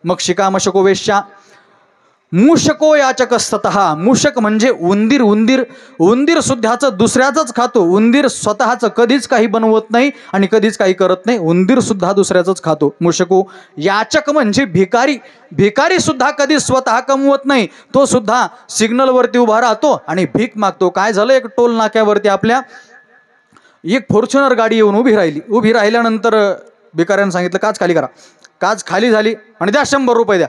मक्षिका, मशको, वेश्या. मूषको याचकस्ततः. मूषक म्हणजे उंदीर सुद्धाचं दुसऱ्याचंच खातो. उंदीर स्वतःचं कधीच काही बनवत नाही आणि कधीच काही करत नाही. उंदीर सुद्धा दुसऱ्याचंच खातो. मूषको. याचक म्हणजे भिकारी सुद्धा कधी स्वतः कमवत नाही, तो सुद्धा सिग्नलवरती उभा राहतो आणि भीक मागतो. काय झालं, एक टोल नाक्यावरती आपल्या एक फॉर्च्युनर गाडी येऊन उभी राहिल्यानंतर भिकाऱ्यानं सांगितलं, काच खाली करा. काच खाली झाली आणि द्या 100 रुपये द्या.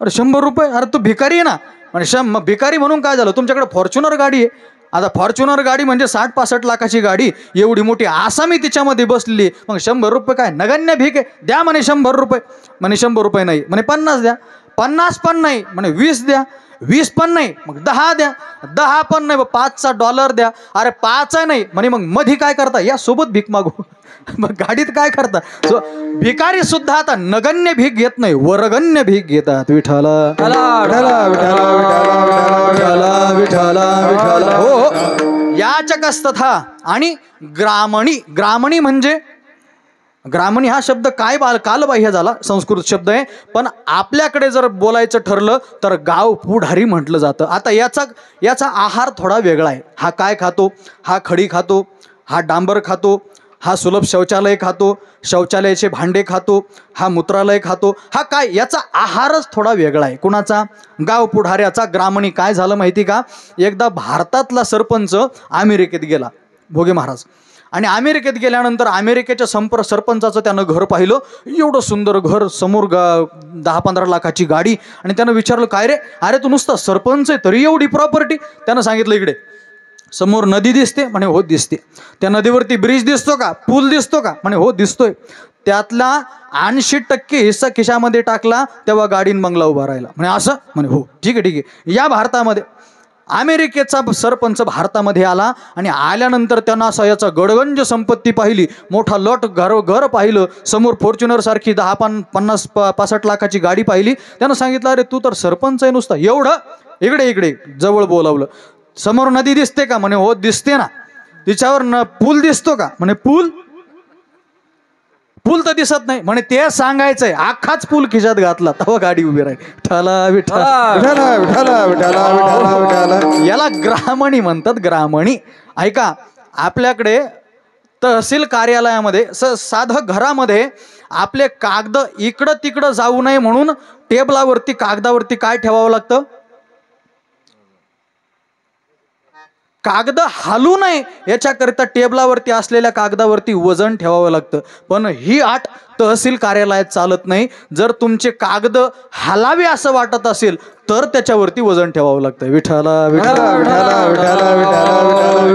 अरे 100 रुपये? अरे तू भिकारी आहे ना. म्हणजे भिकारी म्हणून काय झालं, तुमच्याकडे फॉर्च्युनर गाडी आहे. आता फॉर्च्युनर गाडी म्हणजे 60-65 लाखाची गाडी, एवढी मोठी आसामी तिच्यामध्ये बसलेली, मग 100 रुपये काय नगण्य भीक आहे. द्या म्हणे 100 रुपये. म्हणे 100 रुपये नाही, म्हणे 50 द्या. 50 पण नाही, म्हणे 20 द्या. 20 पण नाही, मग 10 द्या. 10 पण नाही, $5चा डॉलर द्या. अरे 5 नाही, म्हणे मग मधी काय करता, या सोबत भीक मागू. मग गाडीत काय करता. भिकारी सुद्धा आता नगण्य भीक घेत नाही, वर्गण्य भीक घेतात. विठ्ठला हो. याचकस्तथा. आणि ग्रामणी म्हणजे, ग्रामणी हा शब्द काय कालबाह्य झाला, संस्कृत शब्द आहे, पण आपल्याकडे जर बोलायचं ठरलं तर गाव पुढारी म्हटलं जातं. आता याचा आहार थोडा वेगळा आहे. हा काय खातो, हा खडी खातो, हा डांबर खातो, हा सुलभ शौचालय खातो, शौचालयाचे भांडे खातो, हा मूत्रालय खातो. हा काय, याचा आहारच थोडा वेगळा आहे. कुणाचा? गाव पुढाऱ्याचा. ग्रामणी. काय झालं माहिती का, एकदा भारतातला सरपंच अमेरिकेत गेला, भोगे महाराज, आणि अमेरिकेत गेल्यानंतर अमेरिकेच्या सरपंचाचं त्यानं घर पाहिलं. एवढं सुंदर घर, समोर 10-15 लाखाची गाडी. आणि त्यानं विचारलं, काय रे, अरे तू नुसता सरपंच आहे तरी एवढी प्रॉपर्टी. त्यानं सांगितलं, इकडे समोर नदी दिसते. म्हणे हो दिसते. त्या नदीवरती ब्रिज दिसतो का, पूल दिसतो का? म्हणे हो दिसतोय. त्यातला 80% हिस्सा खिशामध्ये टाकला तेव्हा गाडीन बंगला उभा राहिला. म्हणे असं? म्हणे हो. ठीक आहे. या भारतामध्ये अमेरिकेचा सरपंच भारतामध्ये आला आणि आल्यानंतर त्यांना असं याचा गडगंज संपत्ती पाहिली, मोठा लट घर पाहिलं, समोर फॉर्च्युनर सारखी 10-50-65 लाखाची गाडी पाहिली. त्यानं सांगितलं, अरे तू तर सरपंच आहे नुसता एवढं. इकडे जवळ बोलावलं. समोर नदी दिसते का? म्हणे हो दिसते ना. तिच्यावर पूल दिसतो का? म्हणे पूल तर दिसत नाही. म्हणे ते सांगायचंय, अख्खाच पूल खिशात घातला तेव्हा गाडी उभी राहील. याला ग्रामणी म्हणतात. ग्रामणी. ऐका, आपल्याकडे तहसील कार्यालयामध्ये साधं घरामध्ये आपले कागद इकडं तिकडं जाऊ नये म्हणून टेबलावरती कागदावरती काय ठेवावं लागतं? कागद हालू नये याच्याकरिता टेबलावरती असलेल्या कागदावरती वजन ठेवावं लागतं. पण ही आट तहसील कार्यालयात चालत नाही. जर तुमचे कागद हालावे असं वाटत असेल तर त्याच्यावरती वजन ठेवावं लागतं. विठ्ठला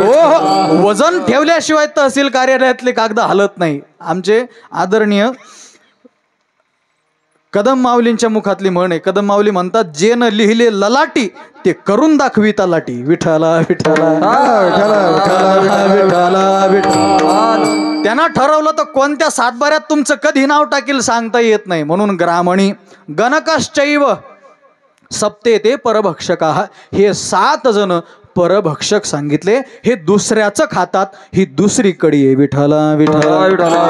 हो. वजन ठेवल्याशिवाय तहसील कार्यालयातले कागद हालत नाही. आमचे आदरणीय कदम माऊलींच्या मुखातली म्हण आहे. कदम माऊली म्हणतात, जे न लिहिले ललाटी ते करून दाखवी तलाटी. विठ्ठला विठ्ठला विठ्ठला विठ्ठला विठ्ठला विठ्ठला. त्यांना ठरवलं तर कोणत्या सातबाऱ्यात तुमचं कधी नाव टाकील सांगता येत नाही. म्हणून ग्रामणी गणकश्चैव सप्ते ते परभक्षका, हे 7 जण परभक्षक सांगितले. हे दुसऱ्याचं खातात, ही दुसरी कडी आहे. विठ्ठला विठ्ठला विठ्ठला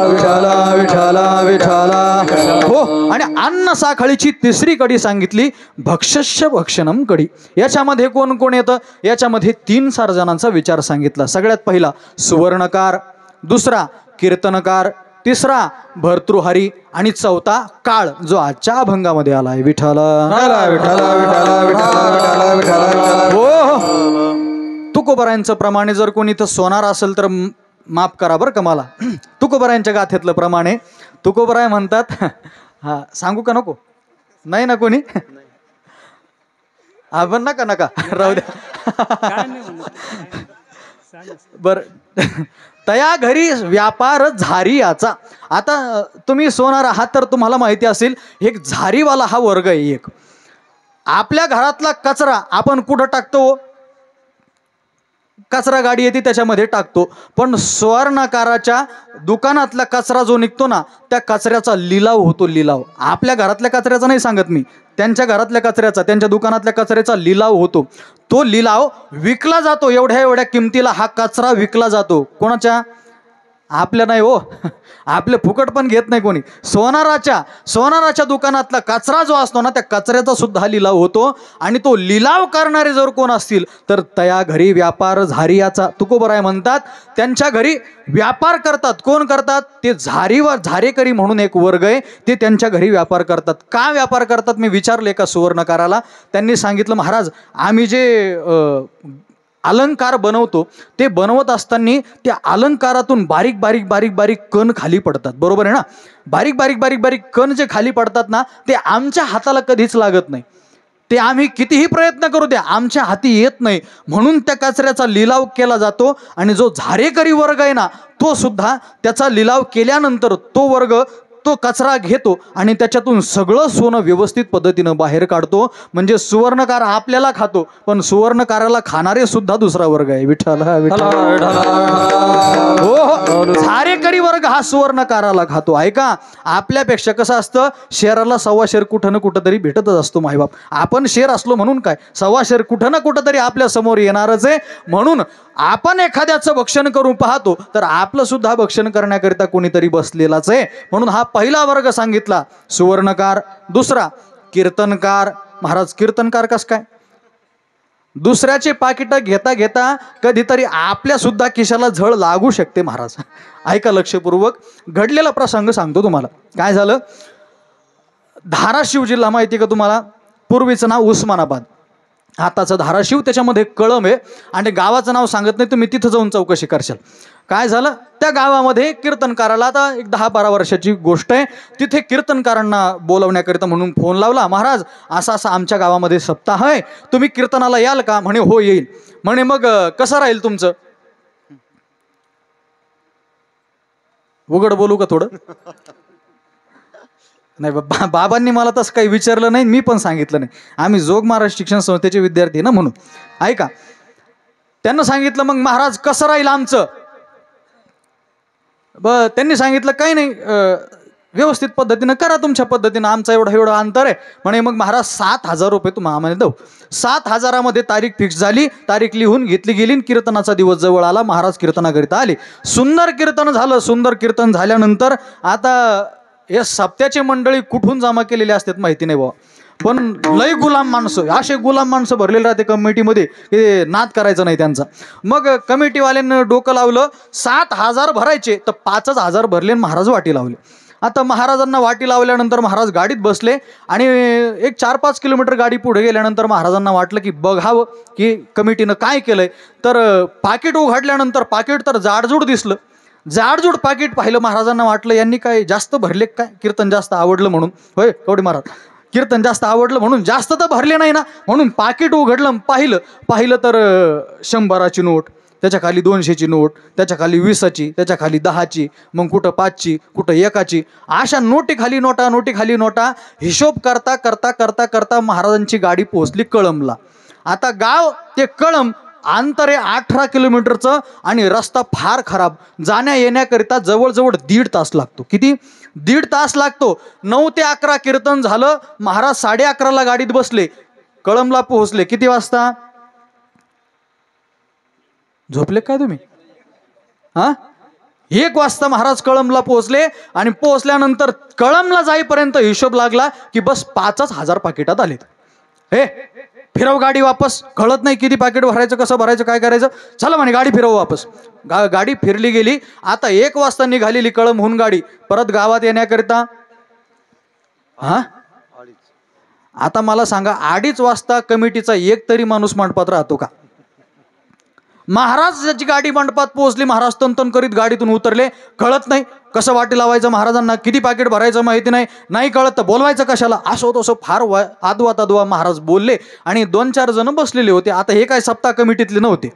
विठ्ठला विठ्ठला विठ्ठला. हो, आणि अन्न साखळीची तिसरी कडी सांगितली, भक्षस्य भक्षणम कडी. याच्यामध्ये कोण कोण येतं? याच्यामध्ये 3-4 जणांचा विचार सांगितला. सगळ्यात पहिला सुवर्णकार, दुसरा कीर्तनकार, तिसरा भर्तृहरी आणि चौथा काळ, जो आजच्या अभंगामध्ये आलाय. विठ्ठला हो, तुकोबरायांचं प्रमाणे जर कोणी इथं सोनार असेल तर माफ करा बरं का मला. तुकोबरायांच्या गाथेतलं प्रमाणे तुकोबराय म्हणतात, हा सांगू का नको? नाही ना कोणी? आपण नका नका राहू द्या. बर, तया घरी व्यापार झारी याचा. आता तुम्ही सोनार आहात तर तुम्हाला माहिती असेल, एक झारीवाला हा वर्ग आहे. एक आपल्या घरातला कचरा आपण कुठं टाकतो? कचरा गाडी येते त्याच्यामध्ये टाकतो. पण सुवर्णकाराच्या दुकानातला कचरा जो निघतो ना, त्या कचऱ्याचा लिलाव होतो. लिलाव आपल्या घरातल्या कचऱ्याचा नाही सांगत मी, त्यांच्या घरातल्या कचऱ्याचा, त्यांच्या दुकानातल्या कचऱ्याचा लिलाव होतो. तो लिलाव विकला जातो. एवढ्या एवढ्या किमतीला हा कचरा विकला जातो. कोणाच्या? आपल्या नाही हो, आपले फुकट पण घेत नाही कोणी. सोनाराच्या दुकानातला कचरा जो असतो ना, त्या कचऱ्याचा सुद्धा लिलाव होतो. आणि तो लिलाव करणारे जर कोण असतील तर तया घरी व्यापार झारियाचा. तुकोबराय म्हणतात त्यांच्या घरी व्यापार करतात. कोण करतात? ते झारेकरी म्हणून एक वर्ग आहे, ते त्यांच्या घरी व्यापार करतात. का व्यापार करतात मी विचारले एका सुवर्णकाराला. त्यांनी सांगितलं, महाराज आम्ही जे अलंकार बनवतो, ते बनवत असताना त्या अलंकारातून बारीक बारीक बारीक बारीक कण खाली पडतात. बरोबर आहे ना? बारीक बारीक बारीक बारीक कण जे खाली पडतात ना, ते आमच्या हाताला कधीच लागत नाही. ते आम्ही कितीही प्रयत्न करू द्या, आमच्या हाती येत नाही. म्हणून त्या कचऱ्याचा लिलाव केला जातो. आणि जो झारेकरी वर्ग आहे ना, तो सुद्धा त्याचा लिलाव केल्यानंतर तो वर्ग तो कचरा घेतो आणि त्याच्यातून सगळं सोनं व्यवस्थित पद्धतीनं बाहेर काढतो. म्हणजे सुवर्णकार आपल्याला खातो, पण सुवर्णकाराला खाणारे सुद्धा दुसरा वर्ग आहे. विठ्ठला हो, झारेकरी वर्ग हा सुवर्णकाराला खातो. ऐका, आपल्यापेक्षा कसं असतं, शेराला 1.25 शेर कुठं ना कुठं तरी भेटतच असतो. मायबाप आपण शेर असलो म्हणून काय, 1.25 शेर कुठं ना कुठं तरी आपल्या समोर येणारच आहे. म्हणून आपण एखाद्याचं भक्षण करून पाहतो तर आपलं सुद्धा भक्षण करण्याकरिता कोणीतरी बसलेलाच आहे. म्हणून हा पहिला वर्ग सांगितला सुवर्णकार. दुसरा कीर्तनकार. महाराज कीर्तनकार कस काय? दुसऱ्याचे पाकिट घेता घेता कधीतरी आपल्या सुद्धा खिशाला झळ लागू शकते. महाराज ऐका लक्षपूर्वक, घडलेला प्रसंग सांगतो तुम्हाला. काय झालं, धाराशिव जिल्हा माहिती का तुम्हाला? पूर्वीचं नाव उस्मानाबाद, आताचं धाराशिव. त्याच्यामध्ये कळंब आहे आणि गावाचं नाव सांगत नाही, तुम्ही तिथं जाऊन चौकशी करशाल. काय झालं, त्या गावामध्ये कीर्तनकाराला, आता एक 10-12 वर्षाची गोष्ट आहे, तिथे कीर्तनकारांना बोलवण्याकरिता म्हणून फोन लावला. महाराज असा असा आमच्या गावामध्ये सप्ताह आहे, तुम्ही कीर्तनाला याल का? म्हणे हो येईल. म्हणे मग कसं राहील तुमचं? उघड बोलू का थोडं? नाही बाबांनी मला तसं काही विचारलं नाही, मी पण सांगितलं नाही. आम्ही जोग महाराज शिक्षण संस्थेचे विद्यार्थी ना, म्हणून. ऐका, त्यांना सांगितलं मग महाराज कसं राहील आमचं? त्यांनी सांगितलं काही नाही, व्यवस्थित पद्धतीनं करा तुमच्या पद्धतीनं, आमचं एवढं अंतर आहे. म्हणे मग महाराज 7,000 रुपये तुम्हाला आम्हाला देऊ. 7,000मध्ये तारीख फिक्स झाली. तारीख लिहून घेतली गेली. कीर्तनाचा दिवस जवळ आला. महाराज कीर्तनाकरिता आले. सुंदर कीर्तन झालं. सुंदर कीर्तन झाल्यानंतर आता हे सप्त्याचे मंडळी कुठून जमा केलेले असतात माहिती नाही बाबा, पण लय गुलाम माणसं, असे गुलाम माणसं भरलेले राहते कमिटीमध्ये, की नाद करायचं नाही त्यांचा. मग कमिटीवाल्यांनी डोकं लावलं, 7,000 भरायचे तर 5,000 भरले, महाराज वाटी लावले. आता महाराजांना वाटी लावल्यानंतर महाराज गाडीत बसले आणि एक 4-5 किलोमीटर गाडी पुढे गेल्यानंतर महाराजांना वाटलं की बघावं की कमिटीनं काय केलंय. तर पाकिट उघडल्यानंतर पाकिट तर जाडजूड दिसलं. जाडजूड पाकिट पाहिलं. महाराजांना वाटलं यांनी काय जास्त भरले काय, कीर्तन जास्त आवडलं म्हणून. होय कवडे महाराज, कीर्तन जास्त आवडलं म्हणून, जास्त तर भरले नाही ना. म्हणून पाकिट उघडलं, पाहिलं तर 100ची नोट, त्याच्या खाली 200ची नोट, त्याच्या खाली 20ची, त्याच्या खाली 10ची, मग कुठं 5ची, कुठं 1ची, अशा नोटी खाली नोटा. हिशोब करता करता करता करता महाराजांची गाडी पोहोचली कळंबला. आता गाव ते कळंब अंतर आहे 18 किलोमीटरचं आणि रस्ता फार खराब. जाण्या येण्याकरिता जवळजवळ 1.5 तास लागतो. किती? 1.5 तास लागतो. 9 ते 11 कीर्तन झालं. महाराज 11:30ला गाडीत बसले, कळंबला पोहोचले. किती वाजता? झोपले काय तुम्ही? 1 वाजता महाराज कळंबला पोहोचले आणि पोहोचल्यानंतर कळंबला जाईपर्यंत हिशोब लागला की बस 5,000 पाकिटात आलेत. हे फिरव गाडी वापस. कळत नाही किती पाकिट भरायचं, कसं भरायचं, काय करायचं. चला म्हणे गाडी फिरव वापस. गाडी फिरली गेली. आता 1 वाजता निघालेली कळंबहून गाडी परत गावात येण्याकरिता आता मला सांगा 2:30 वाजता कमिटीचा एक तरी माणूस मंडपात राहतो का? महाराज ज्याची गाडी मंडपात पोहोचली, महाराज तन करीत गाडीतून उतरले. कळत नाही कसं वाटी लावायचं महाराजांना, किती पाकिट भरायचं माहिती नाही कळत तर बोलवायचं कशाला, असं तसं फार आदवा महाराज बोलले. आणि 2-4 जण बसलेले होते. आता हे काय सप्ताह कमिटीतले नव्हते,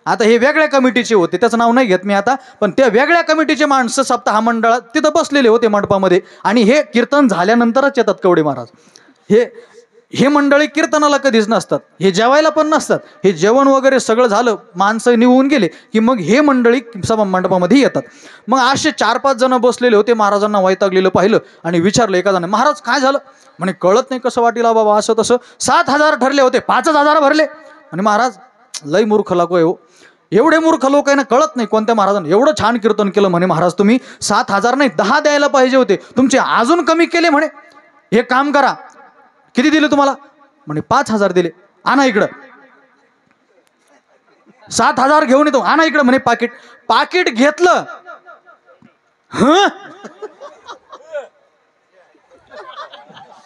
आता हे वेगळ्या कमिटीचे होते. त्याचं नाव नाही घेत मी आता, पण त्या वेगळ्या कमिटीचे माणसं सप्ताह मंडळात तिथं बसलेले होते मंडपामध्ये. आणि हे कीर्तन झाल्यानंतरच येतात कवडे महाराज. हे मंडळी कीर्तनाला कधीच नसतात, हे जेवायला पण नसतात. हे जेवण वगैरे सगळं झालं, माणसं निघून गेले की मग हे मंडळी सभा मंडपामध्ये येतात. मग असे 4-5 जण बसलेले होते. महाराजांना वैतागलेलं पाहिलं आणि विचारलं एका जण, महाराज काय झालं? म्हणे कळत नाही कसं वाटीला बाबा, असं तसं. 7,000 ठरले होते, 5,000 भरले. आणि महाराज लय मूर्ख लोक आहे हो, एवढे मूर्ख लोक आहे ना, कळत नाही कोणत्या महाराजांनी एवढं छान कीर्तन केलं. म्हणे महाराज तुम्ही 7,000 नाही 10 द्यायला पाहिजे होते, तुमचे अजून कमी केले. म्हणे हे काम करा, किती दिले तुम्हाला? म्हणे 5,000 दिले. आणा इकडं. 7,000 घेऊन येतो, आणा इकडं. म्हणे पाकिट घेतलं.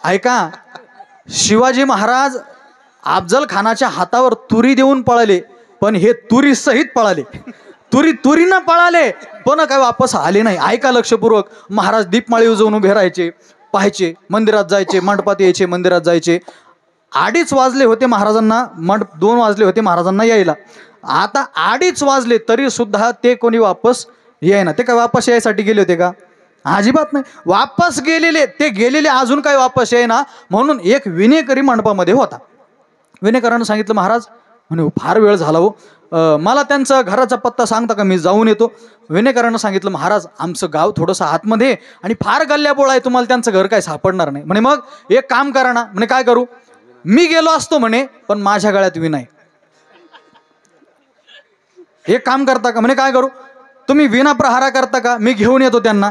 ऐका, शिवाजी महाराज अफजल खानाच्या हातावर तुरी देऊन पळाले, पण हे तुरी सहित पळाले. तुरीनं पळाले पण काय वापस आले नाही. ऐका लक्षपूर्वक. महाराज दीपमाळी उजवून उभे राहायचे, पाहायचे, मंदिरात जायचे, मंडपात यायचे, मंदिरात जायचे. 2:30 वाजले होते महाराजांना, 2 वाजले होते महाराजांना यायला. आता 2:30 वाजले तरी सुद्धा ते कोणी वापस येईना. ते काय वापस यायसाठी गेले होते का? अजिबात नाही. वापस गेलेले अजून काय वापस येईना. म्हणून एक विनेकरी मंडपामध्ये होता. विनेकरानं सांगितलं, महाराज म्हणे फार वेळ झाला हो, मला त्यांचा घराचा पत्ता सांगता का, मी जाऊन येतो. विनेकरानं सांगितलं, महाराज आमचं गाव थोडंसं आतमध्ये आणि फार गल्ल्याबोळ आहे, तुम्हाला त्यांचं घर काय सापडणार नाही. म्हणे मग एक काम करा ना. म्हणे काय करू? मी गेलो असतो म्हणे, पण माझ्या गळ्यात विणा आहे. एक काम करता का? म्हणे काय करू? तुम्ही विणा प्रहारा करता का? मी घेऊन येतो त्यांना.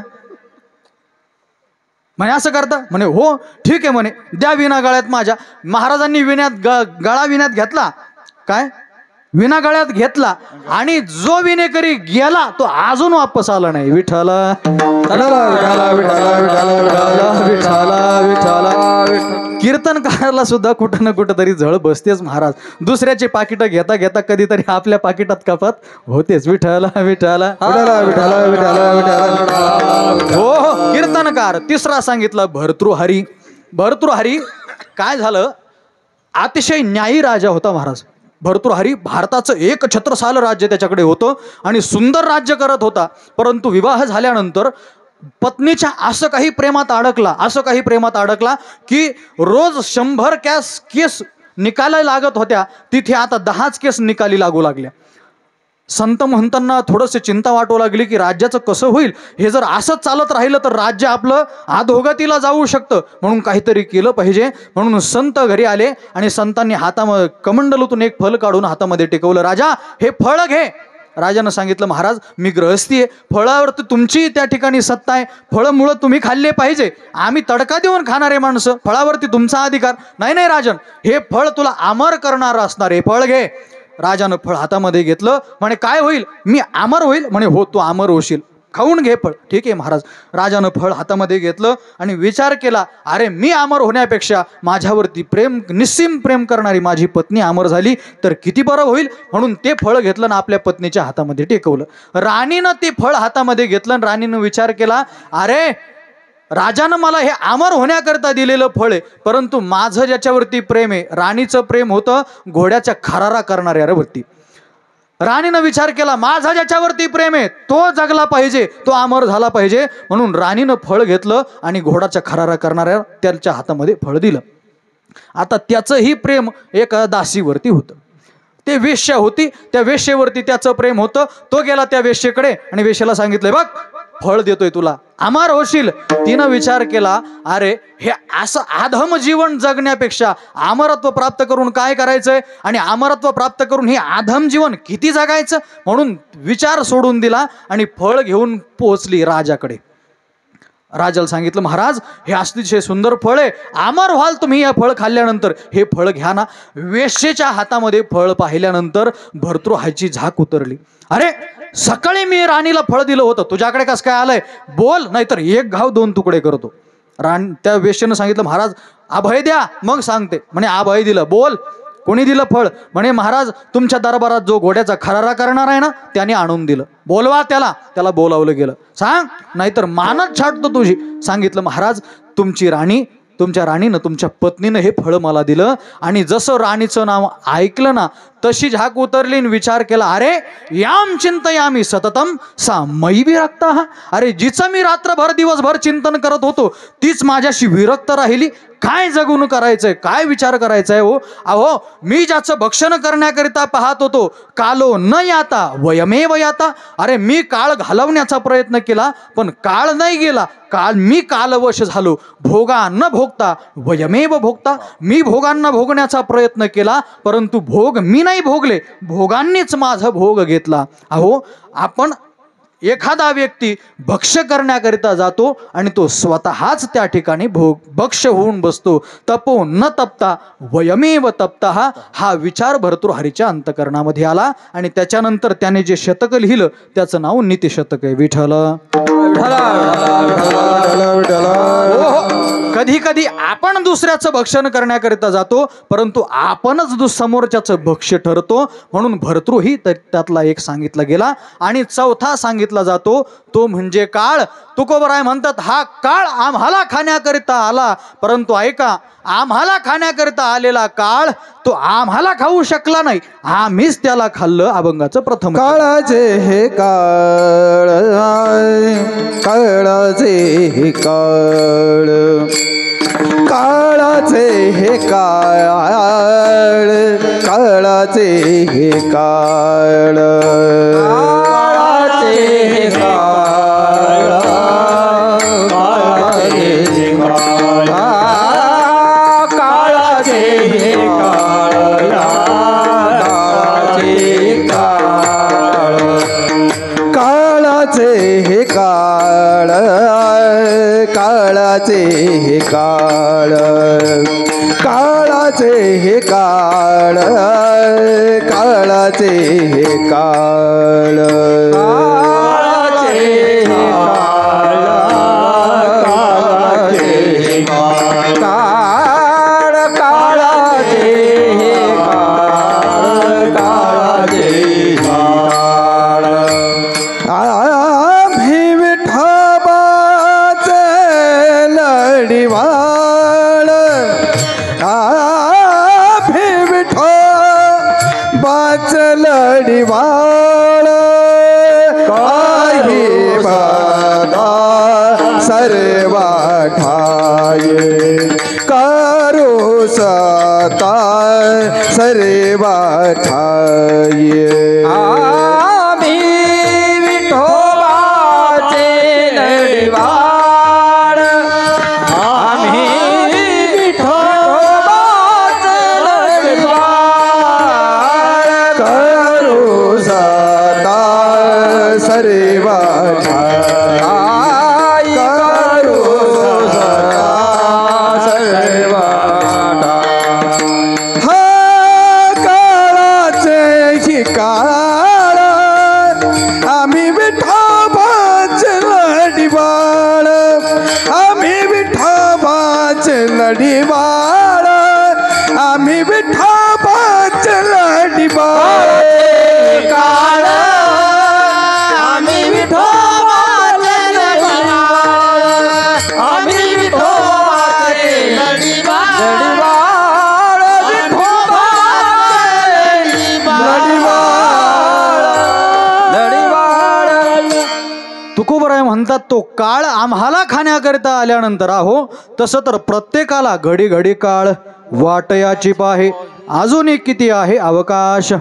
म्हणे असं करता? म्हणे हो ठीक आहे. म्हणे द्या विणा गळ्यात माझ्या. महाराजांनी गळा विण्यात घेतला. काय? विना गळ्यात घेतला आणि जो विनेकरी गेला तो अजून वापस आला नाही. विठ्ठला कीर्तनकाराला सुद्धा कुठं ना कुठं तरी झळ बसतेच महाराज. दुसऱ्याचे पाकिटं घेता घेता कधीतरी आपल्या पाकिटात कपात होतेच. विठ्ठला विठ्ठला हो. कीर्तनकार तिसरा सांगितला भर्तृहरी. भर्तृहरी काय झालं? अतिशय न्यायी राजा होता महाराज. भर्तृहरी भारताचं एक छत्रसाल राज्य त्याच्याकडे होतं आणि सुंदर राज्य करत होता. परंतु विवाह झाल्यानंतर पत्नीच्या असं काही प्रेमात अडकला की रोज 100 केस निकालायला लागत होत्या, तिथे आता 10 केस निकाली लागू लागल्या. संत महंतांना थोडंसं चिंता वाटू लागली की राज्याचं कसं होईल, हे जर असंच चालत राहिलं तर राज्य आपलं अधोगतीला जाऊ शकतं, म्हणून काहीतरी केलं पाहिजे. म्हणून संत घरी आले आणि संतांनी हातामध्ये कमंडलूतून एक फळ काढून हातामध्ये टेकवलं. राजा हे फळ घे. राजानं सांगितलं, महाराज मी गृहस्थी आहे, फळावरती तुमची त्या ठिकाणी सत्ता आहे, फळं मुळं तुम्ही खाल्ले पाहिजे, आम्ही तडका देऊन खाणारे माणसं, फळावरती तुमचा अधिकार नाही. राजन हे फळ तुला अमर करणार असणार, हे फळ घे. राजानं फळ हातामध्ये घेतलं. म्हणे काय होईल? मी अमर होईल. म्हणे हो तू अमर होशील, खाऊन घे फळ. ठीक आहे महाराज. राजानं फळ हातामध्ये घेतलं आणि विचार केला, अरे मी अमर होण्यापेक्षा माझ्यावरती निस्सीम प्रेम करणारी माझी पत्नी अमर झाली तर किती बरं होईल. म्हणून ते फळ घेतलं आणि आपल्या पत्नीच्या हातामध्ये टेकवलं. राणीनं ते फळ हातामध्ये घेतलं आणि राणीनं विचार केला, अरे राजानं मला हे अमर होण्याकरता दिलेलं फळ आहे, परंतु माझं ज्याच्यावरती प्रेम आहे, राणीचं प्रेम होतं घोड्याच्या खरारा करणाऱ्यावरती. राणीनं विचार केला, माझा ज्याच्यावरती प्रेम आहे तो जगला पाहिजे, तो अमर झाला पाहिजे. म्हणून राणीनं फळ घेतलं आणि घोडाच्या खरारा करणाऱ्या त्याच्या हातामध्ये फळ दिलं. आता त्याचंही प्रेम एका दासीवरती होतं. ते वेश्या होती, त्या वेश्येवरती त्याचं प्रेम होतं. तो गेला त्या वेश्येकडे आणि वेश्येला सांगितलंय, बघ फळ देतोय तुला, अमर होशील. तिनं विचार केला, अरे हे असं अधम जीवन जगण्यापेक्षा अमरत्व प्राप्त करून काय करायचंय, आणि अमरत्व प्राप्त करून हे अधम जीवन किती जगायचं. म्हणून विचार सोडून दिला आणि फळ घेऊन पोहोचली राजाकडे. राजाला सांगितलं, महाराज हे अतिशय सुंदर फळ आहे, अमर व्हाल तुम्ही या फळ खाल्ल्यानंतर, हे फळ घ्या ना. वेश्येच्या हातामध्ये फळ पाहिल्यानंतर भर्तृहाची झाक उतरली. अरे सकाळी मी राणीला फळ दिलं होतं, तुझ्याकडे कसं काय आलंय, बोल, नाहीतर एक घाव दोन तुकडे करतो. त्या वेश्येनं सांगितलं, महाराज अभय द्या मग सांगते. म्हणे अभय दिलं, बोल कोणी दिलं फळ. म्हणे महाराज तुमच्या दरबारात जो घोड्याचा खरारा करणार आहे ना त्याने आणून दिलं. बोलवा त्याला बोलावलं गेलं. सांग नाहीतर मानच छाटतो तुझी. सांगितलं, महाराज तुमच्या राणीनं तुमच्या पत्नीनं हे फळ मला दिलं. आणि जसं राणीचं नाव ऐकलं ना तशी झाक उतरली. विचार केला, अरे याम चिंतयामी सततम सा मयी विरक्ता. अरे जिचं मी रात्रभर दिवसभर चिंतन करत होतो तीच माझ्याशी विरक्त राहिली. काय जगून करायचंय, काय विचार करायचाय हो. अहो मी ज्याचं भक्षण करण्याकरिता पाहत होतो, कालो न याता वयमेव याता. अरे मी काळ घालवण्याचा प्रयत्न केला पण काळ नाही गेला, मी कालवश झालो. भोगा न भोगता वयमेव भोगता. मी भोगांना भोगण्याचा प्रयत्न केला परंतु भोग मी नाही भोगले, भोगांनीच माझा भोग घेतला. अहो आपण एखादा व्यक्ती भक्ष करण्याकरिता जातो आणि तो स्वतःच त्या ठिकाणी भक्ष होऊन बसतो. तपो न तपता वयमेव तप्ता. हा विचार भर्तृहरीच्या अंतकरणामध्ये आला आणि त्याच्यानंतर त्याने जे शतक लिहिलं त्याचं नाव नीतिशतक आहे. विठ्ठल कधी कधी आपण दुसऱ्याचं भक्षण करण्याकरिता जातो परंतु आपणच समोरच्याचं भक्ष्य ठरतो. म्हणून भर्तृही त्यातला एक सांगितला गेला. आणि चौथा सांगितला जातो तो म्हणजे काळ. तुकोबराय म्हणतात, हा काळ आम्हाला खाण्याकरिता आला, परंतु ऐका, आम्हाला खाण्याकरिता आलेला काळ तो आम्हाला खाऊ शकला नाही, आम्हीच त्याला खाल्लं. अभंगाचं प्रथम. काळाचे हे काळ, काळाचे हे काळ, काळाचे हे काळ, काळाचे हे काळ, काळाचे हे काळ, काळाचे हे काळ, काळाचे हे काळ, काळाचे हे काळ, काळाचे हे काळ, काळाचे हे काळ, काळाचे हे काळ, काळ, काळाचे हे काळ, काळाचे काळ. आम्ही विठोबाचे लढीवाळ, आम्ही विठोबाचे लढीवाळ, काही बघा सर्वा ठाये, करू सता सर्वा ठाये. आम्ही विठोबाचे लढीवाळ, आम्ही विठोबाचे लढीवाळ, करू सता सर्वा ठाई, करू सता सर्वा ठाई. हा काळाचे ही काळ, आम्ही विठोबाचे लढीवाळ, आम्ही विठोबाचे लढीवाळ, आम्ही विठोबाचे लढीवाळ. काळ आम्ही विठोबाचे लढीवाळ, आम्ही विठोबाचे लढीवाळ, तुकोबराय म्हणतात तो काळ आम्हाला खाण्याकरिता आल्यानंतर आहो तसं तर प्रत्येकाला घडी घडी काळ वाटयाची पाहे, अजूनही किती आहे अवकाश.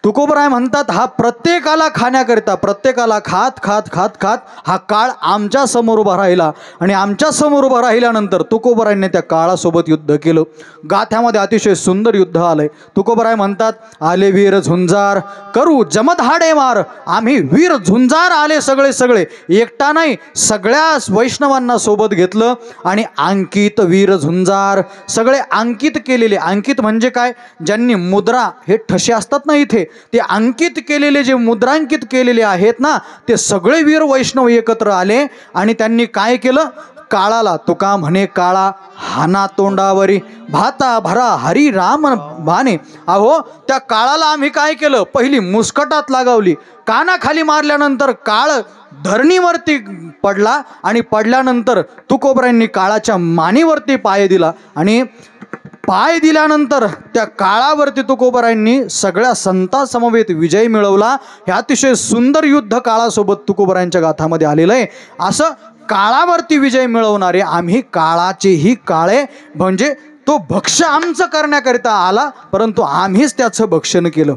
तुकोबराय म्हणतात हा प्रत्येकाला खाण्याकरिता, प्रत्येकाला खात खात खात खात हा काळ आमच्या समोर उभा राहिला आणि आमच्या समोर उभा राहिल्यानंतर तुकोबरायांनी त्या काळासोबत युद्ध केलं. गाथ्यामध्ये अतिशय सुंदर युद्ध आलंय. तुकोबराय म्हणतात आले वीर झुंजार करू जमदहाडे मार. आम्ही वीर झुंजार आले सगळे सगळे, एकटा नाही सगळ्या वैष्णवांना सोबत घेतलं आणि अंकित वीर झुंजार सगळे अंकित केलेले. अंकित म्हणजे काय? ज्यांनी मुद्रा, हे ठसे असतात ना इथे, ते अंकित केलेले जे मुद्रांकित केलेले आहेत ना, ते सगळे वीर वैष्णव एकत्र आले आणि त्यांनी काय केलं? काळाला, तुका म्हणे काळा हाना तोंडावरी भाता भरा हरी राम भाने. अहो त्या काळाला आम्ही काय केलं? पहिली मुस्कटात लागावली, कानाखाली मारल्यानंतर काळ धरणीवरती पडला आणि पडल्यानंतर तुकोबरायांनी काळाच्या मानेवरती पाय दिला आणि पाय दिल्यानंतर त्या काळावरती तुकोबरायांनी सगळ्या संतांसमवेत विजय मिळवला. हे अतिशय सुंदर युद्ध काळासोबत तुकोबरायांच्या गाथामध्ये आलेलं आहे. असं काळावरती विजय मिळवणारे आम्ही काळाचेही काळे, म्हणजे तो भक्ष आमचं करण्याकरिता आला परंतु आम्हीच त्याचं भक्षण केलं.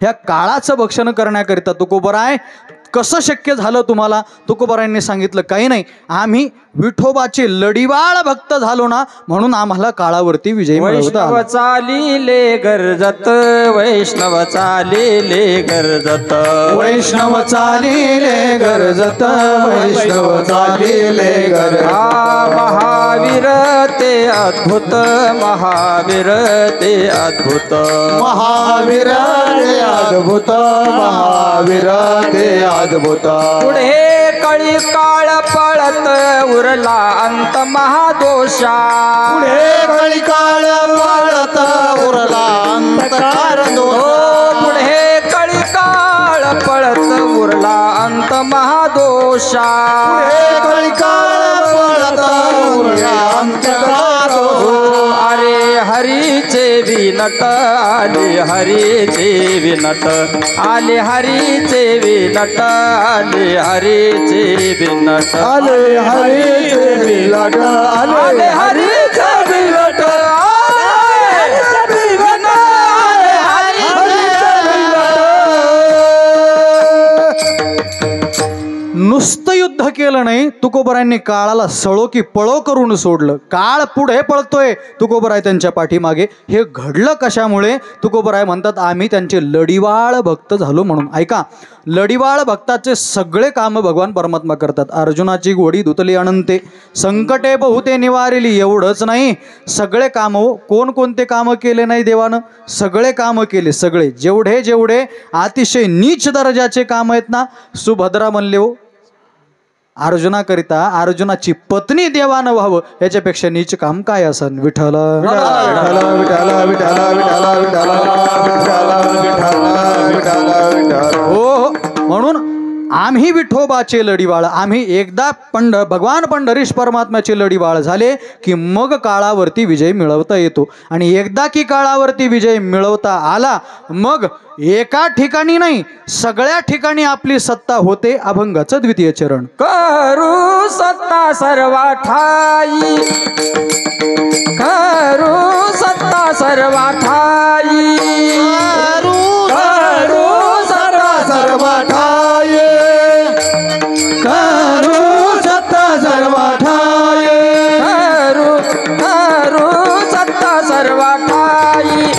ह्या काळाचं भक्षण करण्याकरिता तुकोबराय कसं शक्य झालं तुम्हाला? तुकोबरायांनी सांगितलं काही नाही, आम्ही विठोबाचे लढीवाळ भक्त झालो ना, म्हणून आम्हाला काळावरती विजय मिळवता आला. वैष्णव चालिले गरजत, वैष्णव चालिले गरजत, वैष्णव चालिले गरजत, वैष्णव चालिले गरजत. महावीर ते अद्भुत, महावीर ते अद्भुत, महावीर ते अद्भुत, महावीर ते अद्भुत. पुढे कळी काळ पळत उरला अंत महादोषा, पुढे कळी काळ पळत उरला अंधकार दोष. पुढे कळी काळ पळत उरला अंत महादोषा, पुढे कळी काळ पळत उरला अंधकार दोष. अरे हरीचे विनट आले, हरीचे विनट आले, हरीचे विनट आले, हरीचे विनट आले हरीचे विलट, आले हरीचे विलट, नुसतं युद्ध केलं नाही, तुकोबरायांनी काळाला सळो की पळो करून सोडलं. काळ पुढे पळतोय, तुकोबराय त्यांच्या पाठीमागे. हे घडलं कशामुळे? तुकोबराय म्हणतात आम्ही त्यांचे लढीवाळ भक्त झालो म्हणून. ऐका, लढीवाळ भक्ताचे सगळे कामं भगवान परमात्मा करतात. अर्जुनाची घोडी धुतली अनंते, संकटे बहुते निवारिली. एवढंच नाही, सगळे कामं, कोणकोणते कामं केले नाही देवानं? सगळे कामं केले. सगळे जेवढे जेवढे अतिशय नीच दर्जाचे काम आहेत ना, सुभद्रा म्हणले हो अर्जुनाकरिता अर्जुनाची पत्नी देवानं व्हावं, याच्यापेक्षा नीच काम काय असन? विठ्ठल विठ्ठल विठ्ठल विठ्ठल विठ्ठल विठ्ठल विठ्ठल विठ्ठल विठ्ठल. हो, म्हणून आम्ही विठोबाचे लढीवाळ, आम्ही एकदा भगवान पंढरीश परमात्म्याचे लढीवाळ झाले की मग काळावरती विजय मिळवता येतो. आणि एकदा की काळावरती विजय मिळवता आला, मग एका ठिकाणी नाही सगळ्या ठिकाणी आपली सत्ता होते. अभंगाचं द्वितीय चरण. करू सत्ता सर्वा ठाई, करू सत्ता सर्वा ठाई, करू सत्ता सर्व ठाये, करू सत्ता सर्व ठाये, करू सत्ता सर्वा ठाई,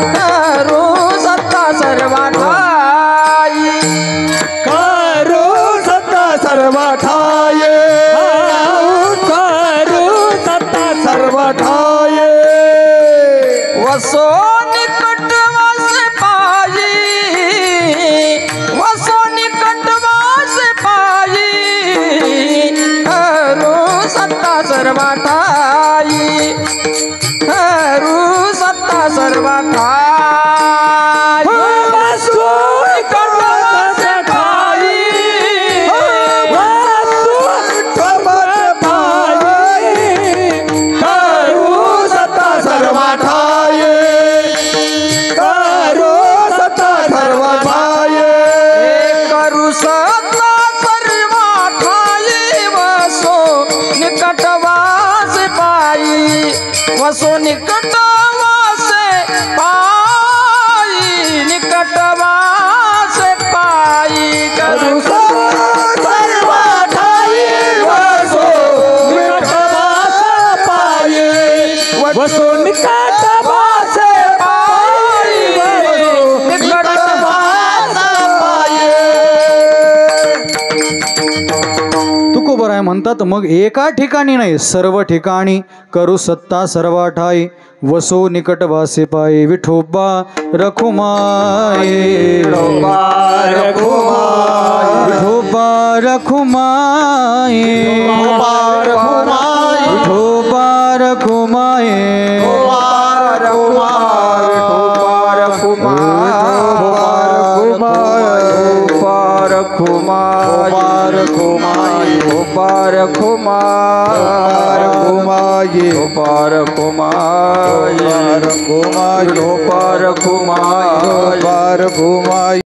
करू सत्ता सर्वा ठाई, करू सत्ता सर्व ठाये, करू सत्ता सर्व ठाये. वसो निकट वास पाई, वसो निकट वास पाई, करू सत्ता सर्वा ठाई, करू सत्ता सर्वा ठाई, वसो निकट वास पाई, करू सत्ता सर्व ठाये, करू सत्ता सर्व ठाये. करू सत्ता सर्वा ठाई, वसो निकट वास पाई, वसो निकट वास पाई, तुकोबराय म्हणतात, मग एका ठिकाणी नाही सर्व ठिकाणी करू सत्ता सर्वा ठाई, वसो निकट वासे पाये, विठोबा रखुमाये. विठोबा रखुमाये, विठोबा रखुमाये, विठोबा रखुमाये, Kumai